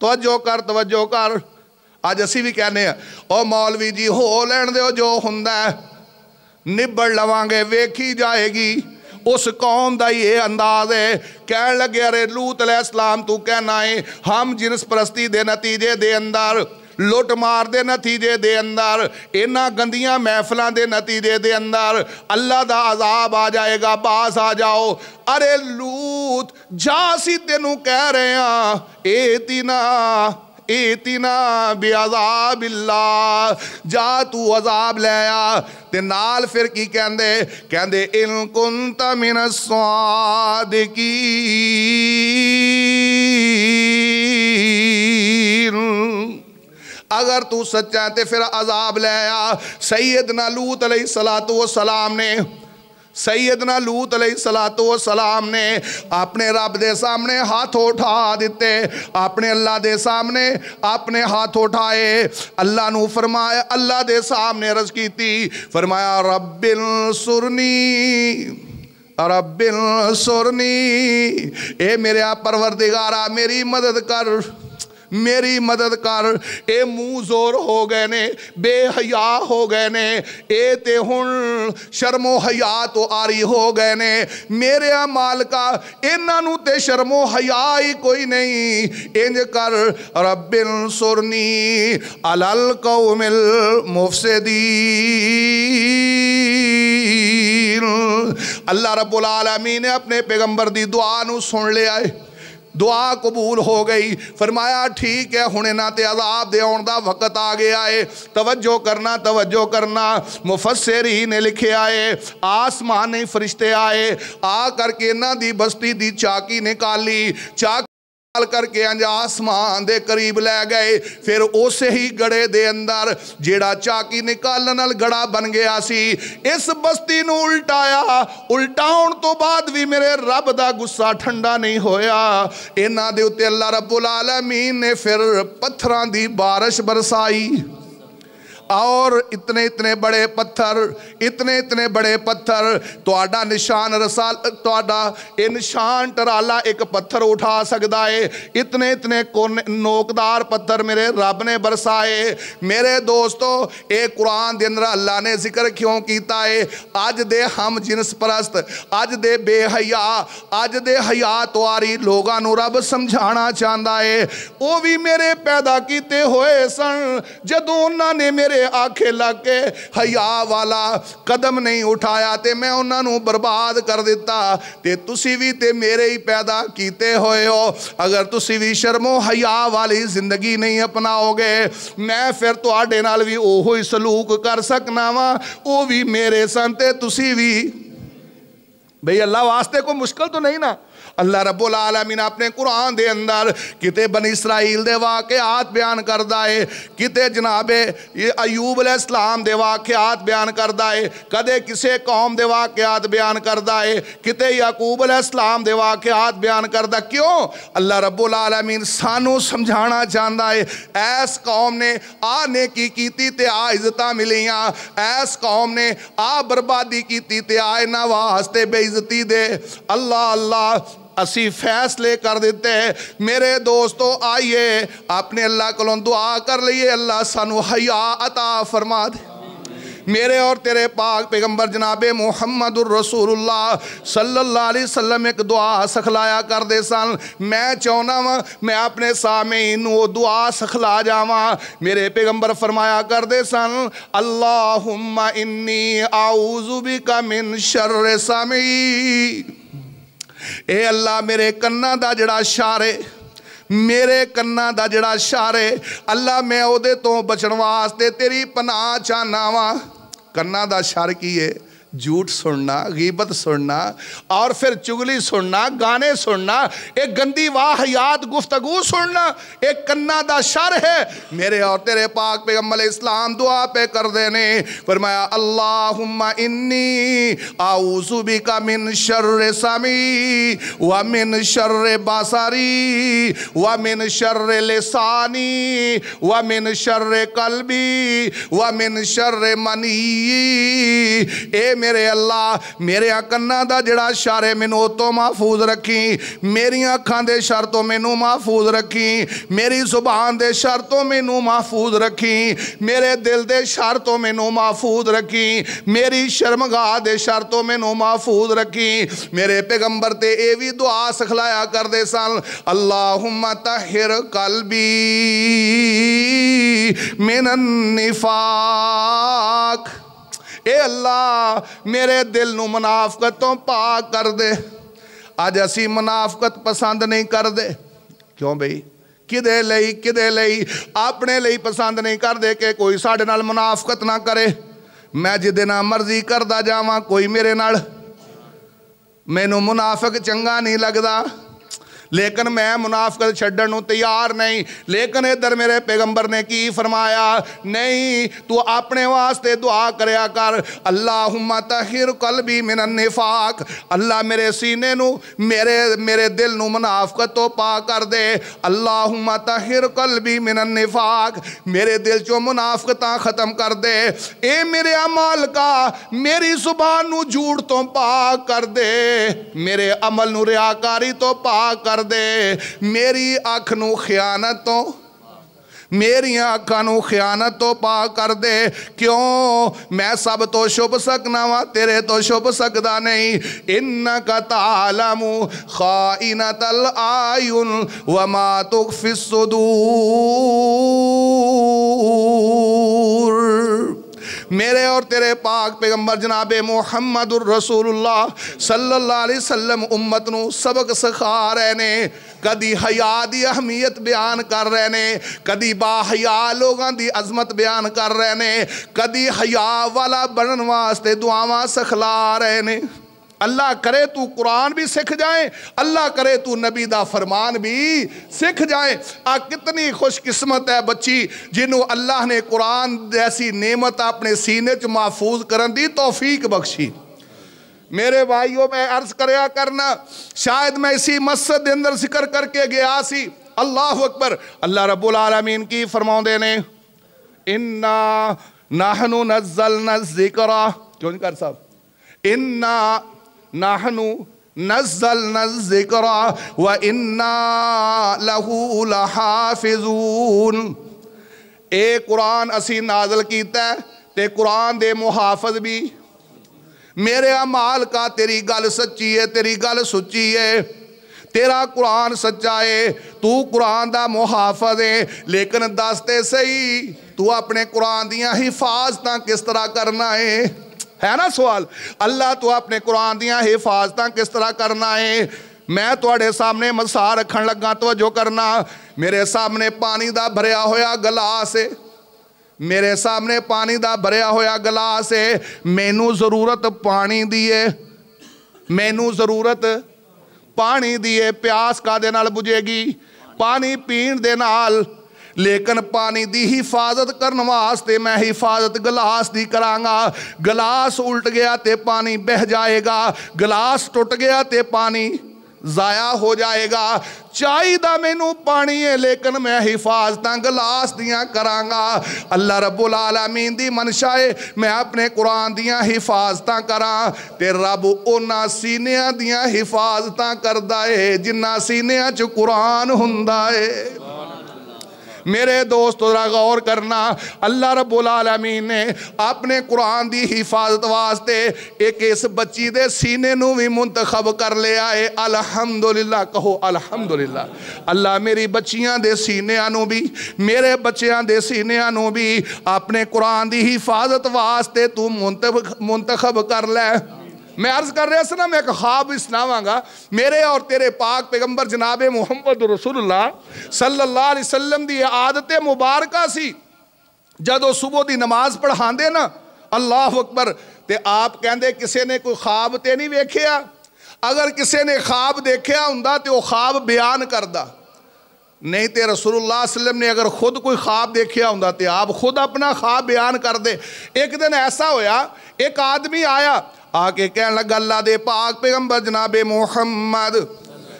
Speaker 1: توجہ کر اج اسی بھی کہنے ہیں او مولوی جی ہو لین دیو جو ہوندا ہے نبڑ لواں گے ویکھی جائے گی اس قوم دا یہ انداز ہے کہنے لگے ارے لوط علیہ السلام تو کہنا ہے ہم جنس پرستی دے نتیجے دے اندر لوٹ مار دے نتیجے دے اندر اینا گندیاں محفلان دے نتیجے دے اندر اللہ دا عذاب آ جائے گا باز آ جاؤ ارے لوط جا سی تینوں کہہ رہے ہیں ایتنا بعذاب اللہ جا تو عذاب لے آ تے نال پھر کی کہندے ان کنت من الصادقین اگر تو سچا تے پھر عذاب لے آ سیدنا لوط علیہ السلام نے اپنے رب دے سامنے ہاتھ اٹھا دیتے اپنے اللہ دے سامنے اپنے ہاتھ اٹھائے اللہ نو فرمایا اللہ دے سامنے عرض کی تھی فرمایا رب انصرنی اے میرے پروردگارا میری مدد کر اے منہ زور ہو گئے نے بے حیا ہو گئے نے اے تے ہن شرم و حیا تو آری ہو گئے نے میرے مالکا انہاں نو تے شرم و حیا ہی کوئی نہیں انج کر رب انصرنی علی القوم المفسدین اللہ رب العالمین نے اپنے پیغمبر دی دعا نو سن لے آئے دعا قبول ہو گئی فرمایا ٹھیک ہے ہنے نہ تے عذاب دے آن دا وقت آگے آئے توجہ کرنا مفسرین نے لکھے آئے آسمان نہیں فرشتے آئے آ کر کے نہ دی بستی دی چاکی نکالی چاکی کر کے انج آسمان دے قریب لے گئے پھر اسے ہی گڑے دے اندر جیڑا چاکی نکالنال گڑا بن گیا سی اس بستی نو الٹاؤن تو بعد بھی میرے رب دا غصہ ٹھنڈا نہیں ہویا انہاں دے اتے اللہ رب العالمین نے پھر پتھران دی بارش برسائی اور اتنے بڑے پتھر توڑا نشان رسال توڑا نشان ٹرالا ایک پتھر اٹھا سکتا ہے اتنے نوکدار پتھر میرے رب نے برسائے میرے دوستو اے قرآن دے اندر اللہ نے ذکر کیوں کیتا ہے آج دے ہم جنس پرست آج دے بے حیا آج دے حیا تواری لوگاں نو رب سمجھانا چاہتا ہے وہ بھی میرے پیدا کیتے ہوئے سن جدوں انہاں نے میرے آنکھیں لگ کے حیا والا قدم نہیں اٹھایا تے میں انہاں نو برباد کر دیتا تے تسی بھی تے میرے ہی پیدا کیتے ہوئے ہو اگر تسی بھی شرم و حیا والی زندگی نہیں اپناؤ گے میں پھر تو آڈے نال بھی اوہی سلوک کر سکنا وا او بھی میرے سن تے تسی بھی بھئی اللہ واسطے کو مشکل تو نہیں نا اللہ رب العالمین اپنے قرآن دے اندر کتے بنی اسرائیل دے واقعات بیان کردہ ہے کتے جناب ایوب علیہ السلام دے واقعات بیان کردہ ہے کدے کسے قوم دے واقعات بیان کردہ ہے کتے یعقوب علیہ السلام دے واقعات بیان کردہ کیوں اللہ رب العالمین سانو سمجھانا چاہتا ہے ایس قوم نے آنے کی کیتی تے عزتہ ملیاں ایس قوم نے بربادی کیتی تے نواستے بے عزتی دے اللہ اسی فیصلے کر دیتے ہیں میرے دوستو آئیے اپنے اللہ کو دعا کر لئیے اللہ سانو حیا عطا فرما دے میرے اور تیرے پاک پیغمبر جناب محمد الرسول اللہ صلی اللہ علیہ وسلم ایک دعا سکھلایا کر دے سن میں چاہنا ہوں میں اپنے سامعین وہ دعا سکھلا جاواں میرے پیغمبر فرمایا کر دے سن اللہم انی اعوذ بک من شر سمعی اے اللہ میرے کنہ دا جڑا شارے میرے کنہ دا جڑا شارے اللہ میں او دے تو بچن واسطے تیری پناہ چاہنا وا کنہ دا شار کیے جھوٹ سننا غیبت سننا اور پھر چگلی سننا گانے سننا ایک گندی واہیات گفتگو سننا ایک کنہ دا شر ہے میرے اور تیرے پاک پیغمبر علیہ السلام دعا پہ کر دینے فرمایا اللہم انی اعوذ بک من شر سمعی ومن شر بصری ومن شر لسانی ومن شر قلبی ومن شر منی اے میرے اللہ میرے کناں دا جڑا شر ہے مینوں تو محفوظ رکھی، میری اکھاں دے شر تو مینوں محفوظ رکھی، میری زبان دے شر تو مینوں محفوظ رکھی، میرے دل دے شر تو مینوں محفوظ رکھی، میری شرمگاہ دے شر تو مینوں محفوظ رکھی۔ میرے پیغمبر تے اے وی دعا سکھلایا کر دے سن، اللہم طہر قلبی من النفاق، اے اللہ میرے دل نو منافقتوں پاک کر دے۔ آج اسی منافقت پسند نہیں کر دے، کیوں بھئی؟ کدے لئی اپنے لئی پسند نہیں کر دے کہ کوئی ساڑھے نال منافقت نہ کرے، میں جدے نہ مرضی کردہ جاواں کوئی میرے نال، مینوں منافق چنگا نہیں لگدا، لیکن میں منافقت چھڈن نوں تیار نہیں۔ لیکن ادھر میرے پیغمبر نے کی فرمایا، نہیں تو اپنے واسطے دعا کریا کر، اللہم طہر قلبی من النفاق، اللہ میرے سینے نو میرے دل نو منافقت تو پاک کر دے، اللہم طہر قلبی من النفاق، میرے دل چو منافقتاں ختم کر دے، اے میرے عمل کا میری زبان نو جھوٹ تو پاک کر دے، میرے عمل نو ریاکاری تو پاک کر دے، میری آنکھ نو خیانت تو میری آنکھاں نو خیانت تو پاک کر دے، کیوں میں سب تو چھپ سکنا وا تیرے تو چھپ سکدا نہیں، انکا تعلم خائنۃ الاعین وما تخفی الصدور۔ میرے اور تیرے پاک پیغمبر جناب محمد الرسول اللہ صلی اللہ علیہ وسلم امت نو سبق سکھا رہے نے، کدی حیا دی اہمیت بیان کر رہے نے، کدی با حیا لوگاں دی عظمت بیان کر رہے نے، کدی حیا والا بنن واسطے دعاواں سکھلا رہے نے۔ اللہ کرے تو قرآن بھی سکھ جائیں، اللہ کرے تو نبی دا فرمان بھی سکھ جائیں۔ کتنی خوش قسمت ہے بچی جنہوں اللہ نے قرآن جیسی نعمت اپنے سینے چ محفوظ کرن دی توفیق بخشی۔ میرے بھائیوں میں عرض کریا کرنا، شاید میں اسی مسجد دے اندر ذکر کر کے گیا سی، اللہ اکبر، اللہ رب العالمین کی فرماؤں دینے، اِنَّا نَحْنُ نَزَّلْنَا الذِّكْرَ، کیوں نہیں کر صاحب، اِنَّا نَحْنُ نَزَّلْنَا الذِّكْرَ وَإِنَّا لَهُ لَحَافِظُونَ، اے قرآن اسی نازل کیتا ہے تے قرآن دے محافظ بھی، میرے اعمال کا تیری گل سچی ہے، تیری گل سچی ہے، تیرا قرآن سچا ہے، تو قرآن دا محافظ ہے، لیکن دستے صحیح تو اپنے قرآن دیاں حفاظتاں کس طرح کرنا ہے نا سوال، اللہ تو اپنے قرآن دیاں حفاظتاں کس طرح کرنا ہے۔ میں توڑے سامنے مسار رکھن لگا توجہ کرنا، میرے سامنے پانی دا بھریا ہویا گلاس ہے، میرے سامنے پانی دا بھریا ہویا گلاس ہے، مینوں ضرورت پانی دیئے، مینوں ضرورت پانی دیئے، پیاس کا دے نال بجھے گی، پانی پین دے نال، لیکن پانی دی حفاظت کرن واسطے میں حفاظت گلاس دی کرانگا، گلاس الٹ گیا تے پانی بہ جائے گا، گلاس ٹوٹ گیا تے پانی ضائع ہو جائے گا، چاہی دا مینوں پانی ہے لیکن میں حفاظتاں گلاس دیاں کرانگا۔ اللہ رب العالمین دی منشا ہے میں اپنے قرآن دیاں حفاظتاں کراں تے رب اونا سینیاں دیاں حفاظتاں کردہ ہے جنہ سینیاں چ قرآن ہندہ ہے۔ میرے دوست ذرا غور کرنا، اللہ رب العالمین نے اپنے قرآن دی حفاظت واسطے ایک اس بچی دے سینے نو بھی منتخب کر لے آئے، الحمدللہ کہو الحمدللہ۔ اللہ میری بچیاں دے سینیاں نو بھی، میرے بچیاں دے سینیاں نو بھی اپنے قرآن دی حفاظت واسطے تو منتخب کر لے۔ میں عرض کر رہا سنا، میں ایک خواب سناواں گا، میرے اور تیرے پاک پیغمبر جناب محمد رسول اللہ صلی اللہ علیہ وسلم دی عادت مبارکہ سی، جدو صبح دی نماز پڑھان دے نا، اللہ اکبر، تے آپ کہندے کسے نے کوئی خواب تے نہیں ویکھیا، اگر کسے نے خواب دیکھیا ہوندا تے وہ خواب بیان کردہ، نہیں تے رسول اللہ صلی اللہ علیہ وسلم نے اگر خود کوئی خواب دیکھیا ہوندا تے آپ خود اپنا خواب بیان کر دے۔ ایک دن ایسا ہویا، ایک آدمی آیا آکے کہنے لگا، اللہ دے پاک پیغمبر جناب محمد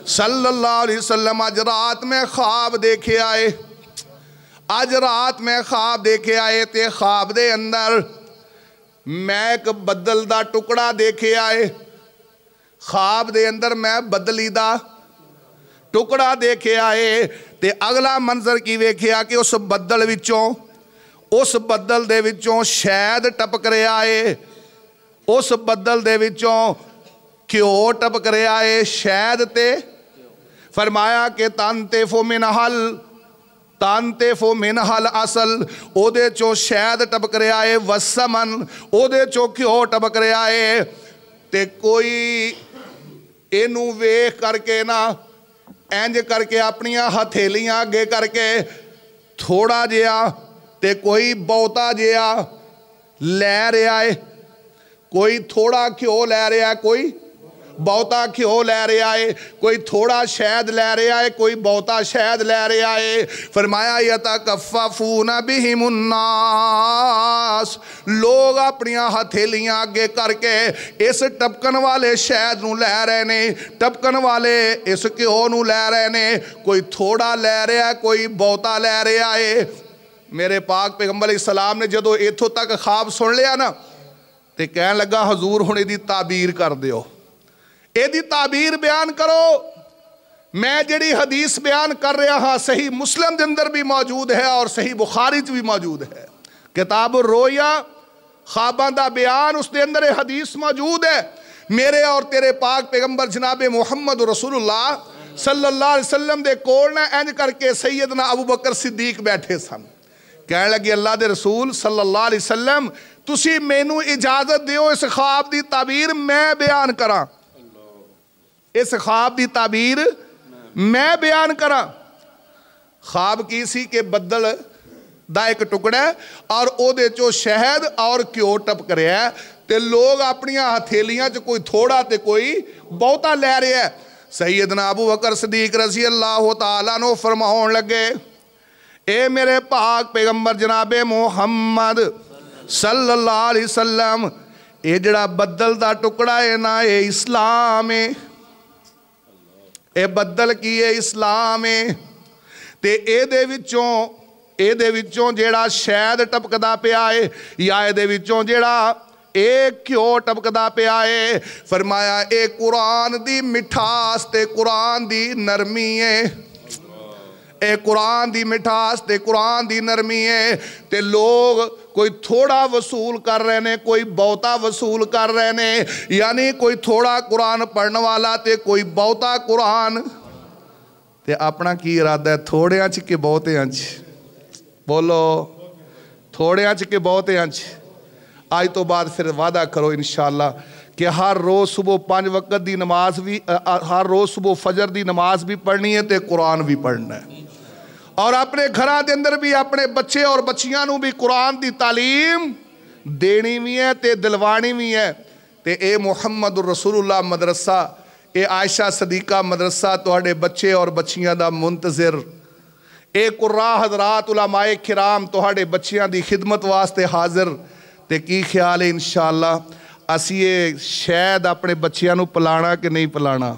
Speaker 1: صلی اللہ علیہ وسلم آج رات میں خواب دیکھے آئے، آج رات میں خواب دیکھے آئے تے خواب دے اندر میں ایک بدل دا ٹکڑا دیکھے آئے خواب دے اندر میں بدلی دا ٹکڑا دیکھے آئے تے اگلا منظر کی ویکھیا کہ اس بدل وچوں اس بدل دے وچوں شہد ٹپک رہے آئے اس بدل دے وچوں کیوں ٹپک رہے آئے شہد تے فرمایا کہ تنتفو منہل اصل او دے چو شہد ٹپک رہے آئے وسمن او دے چو کیوں ٹپک رہے آئے تے کوئی اینو ویکھ کر کے نا اینج کر کے اپنیاں ہتھیلیاں آگے کر کے تھوڑا جیا تے کوئی بہتا جیا لے رہے آئے کوئی تھوڑا کیوں لے رہے آئے کوئی بہتا کیوں لے رہے آئے کوئی تھوڑا شہد لے رہے آئے کوئی بہتا شہد لے رہے آئے فرمایا یتکففون بہم الناس لوگ اپنیاں ہتھیلیاں آگے کر کے اس ٹپکن والے شہد نو لے رہے نے ٹپکن والے اس کیوں نو لے رہے نے کوئی تھوڑا لے رہے آئے کوئی بہتا لے رہے آئے میرے پاک پیغمبر علیہ السلام نے جدو ایتھوں تک خواب سن لیا نا تے کہنے لگا حضور ہونے دی تعبیر کر دیو اے دی تعبیر بیان کرو میں جڑی حدیث بیان کر رہا ہاں صحیح مسلم دے اندر بھی موجود ہے اور صحیح بخاری بھی موجود ہے کتاب الرؤیا خواباں دا بیان اس دے اندر حدیث موجود ہے میرے اور تیرے پاک پیغمبر جناب محمد رسول اللہ صلی اللہ علیہ وسلم دے کول نہ اینج کر کے سیدنا ابو بکر صدیق بیٹھے سن کہنے لگی اللہ دے رسول صلی اللہ علیہ وسلم تسی مینو اجازت دیو اس خواب دی تعبیر میں بیان کراں اس خواب دی تعبیر میں بیان کراں خواب کی سی کہ بدل دا ایک ٹکڑا ہے اور او دے چو شہد اور کیوں ٹپک رہا ہے تے لوگ اپنیاں ہتھیلیاں چو کوئی تھوڑا تے کوئی بہتا لے رہے ہے سیدنا ابو بکر صدیق رضی اللہ تعالیٰ نو فرماؤن لگے اے میرے پاک پیغمبر جناب محمد صلی اللہ علیہ وسلم اے جڑا بدل دا ٹکڑا ہے نا اے اسلام ہے اے بدل کی اے اسلام ہے تے اے دے وچوں جیڑا شہد ٹپکدا پہ آئے یا اے دے وچوں جیڑا اے کیوں ٹپکدا پہ آئے فرمایا اے قرآن دی مٹھاس تے قرآن دی نرمی ہے اے قرآن دی مٹھاس تے قرآن دی نرمی ہے تے لوگ کوئی تھوڑا وصول کر رہے نے کوئی بہتا وصول کر رہے نے یعنی کوئی تھوڑا قرآن پڑھنے والا تے کوئی بہتا قرآن تے اپنا کی ارادہ ہے تھوڑے آنچ کے بہتے آنچ بولو تھوڑے آنچ کے بہتے آنچ آج تو بعد پھر وعدہ کرو انشاءاللہ کہ ہر روز صبح 5 وقت دی نماز بھی ہر روز صبح فجر دی نماز بھی پڑھنی ہے تے قرآن بھی پڑھنا ہے اور اپنے گھراں دے اندر بھی اپنے بچے اور بچیاں نو بھی قرآن دی تعلیم دینی بھی ہے تے دلوانی بھی ہے تے اے محمد الرسول اللہ مدرسہ اے عائشہ صدیقہ مدرسہ تہاڈے بچے اور بچیاں دا منتظر اے قراء حضرات علماء کرام تہاڈے بچیاں دی خدمت واسطے حاضر تے کی خیال ہے انشاءاللہ اسی یہ شاید اپنے بچیاں نو پلانا کہ نہیں پلانا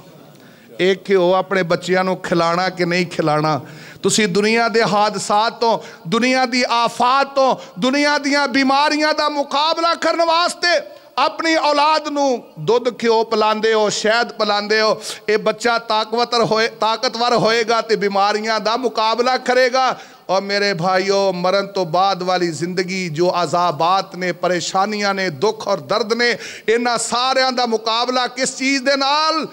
Speaker 1: ایک کہ وہ اپنے بچیاں نو کھلانا کہ نہیں کھلانا تسی دنیا دے حادثات تو دنیا دی آفات تو دنیا دیاں بیماریاں دا مقابلہ کرنے واسطے اپنی اولاد نو دودھ کیوں پلاندے ہو شہد پلاندے ہو اے بچہ طاقتور ہوئے گا تے بیماریاں دا مقابلہ کرے گا اور میرے بھائیوں مرن تو بعد والی زندگی جو عذابات نے پریشانیاں نے دکھ اور درد نے انہاں ساریاں دا مقابلہ کس چیز دے نال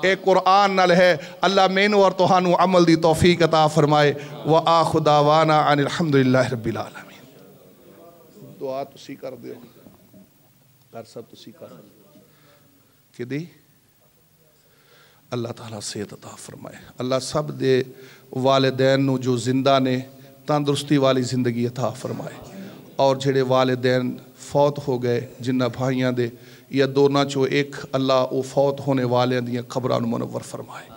Speaker 1: اے قرآن نال ہے اللہ مینو اور توہانو عمل دی توفیق عطا فرمائے وآخر دعوانا عن الحمدللہ رب العالمین دعا تسی کر دیو کر سب تسی کر کہ دی اللہ تعالیٰ صحت عطا فرمائے اللہ سب دے والدین نو جو زندہ نے تندرستی والی زندگی عطا فرمائے اور جڑے والدین فوت ہو گئے جنہ بھائیاں دے یا دونا چو ایک اللہ او فوت ہونے والے دیاں قبران منور فرمائے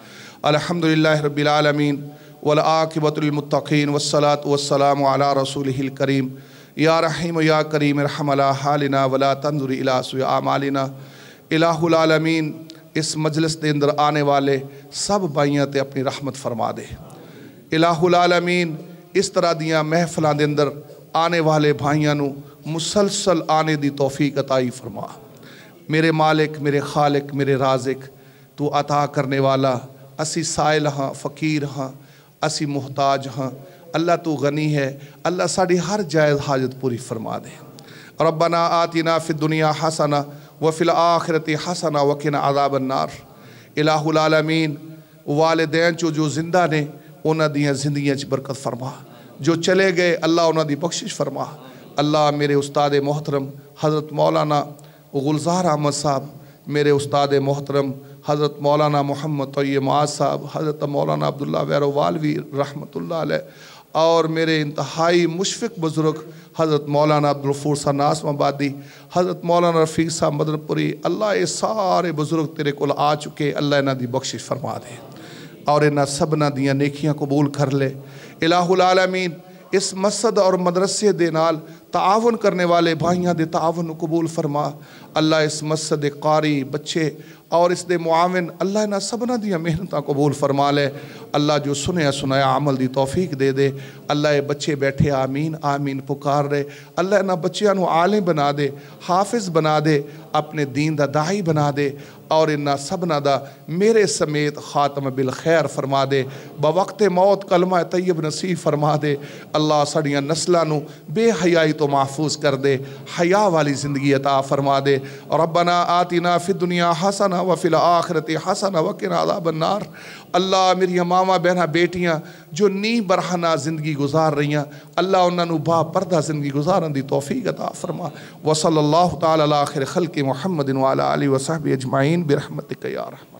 Speaker 1: الحمدللہ رب العالمین والعاقبۃ للمتقین والصلاة والسلام علی رسولہ الکریم یا رحیم یا کریم ارحم علی حالنا ولا تنظر الی سوء اعمالنا الہ العالمین اس مجلس دے اندر آنے والے سب بھائیاں تے اپنی رحمت فرما دے الہ العالمین اس طرح دیاں محفلان دے اندر آنے والے بھائیاں نو مسلسل آنے دی توفیق عطائی فرما۔ میرے مالک، میرے خالق، میرے رازق، تو عطا کرنے والا، اسی سائل ہاں، فقیر ہاں، اسی محتاج ہاں، اللہ تو غنی ہے، اللہ ساڑی ہر جائز حاجت پوری فرما دے۔ ربنا آتنا فی الدنیا حسنہ وفی الآخرت حسنہ وقنا عذاب النار۔ الہ العالمین والدین جو زندہ نے انہاں دیاں زندگیاں چ برکت فرما، جو چلے گئے اللہ انہاں دی بخشش فرما۔ اللہ میرے استاد محترم حضرت مولانا گلزار احمد صاحب، میرے استاد محترم حضرت مولانا محمد طیب معاذ صاحب، حضرت مولانا عبداللہ ویروالوی رحمۃ اللہ علیہ، اور میرے انتہائی مشفق بزرگ حضرت مولانا عبدالغفور صاحب ناسم آبادی، حضرت مولانا رفیق صاحب مدن پوری، اللہ یہ سارے بزرگ تیرے کول آ چکے، اللہ انہاں دی بخشش فرما دے اور انہاں سبنا دیاں نیکیاں قبول کر لے۔ الہ العالمین اس مسجد اور مدرسے دے نال تعاون کرنے والے بھائیاں دے تعاون قبول فرما۔ اللہ اس مسجد دے قاری بچے اور اس دے معاون، اللہ انہاں سبنا دیاں محنتاں قبول فرما لے۔ اللہ جو سنیا سنایا عمل دی توفیق دے دے۔ اللہ اے بچے بیٹھے آمین آمین پکار رہے، اللہ انہاں بچیاں نو عالم بنا دے، حافظ بنا دے، اپنے دین دا داعی بنا دے، اور انہاں سبنا دا میرے سمیت خاتم بالخیر فرما دے، بوقت موت کلمہ طیب نصیب فرما دے۔ اللہ سڑیاں نسلہ نو بے حیائی تو محفوظ کر دے، حیا والی زندگی عطا فرما دے۔ ربنا آتنا فی الدنیا حسنہ وفی الآخرت حسنہ وقنا عذاب النار۔ اللہ میری ماما بہنہ بیٹیاں جو نی برہنہ زندگی گزار رہی ہیں، اللہ انہاں نو با پردہ زندگی گزارن دی توفیق عطا فرما۔ وصلی اللہ تعالی علی خیر خلق محمد وعلی آلہ وصحبہ اجمعین برحمتک یا رحمت۔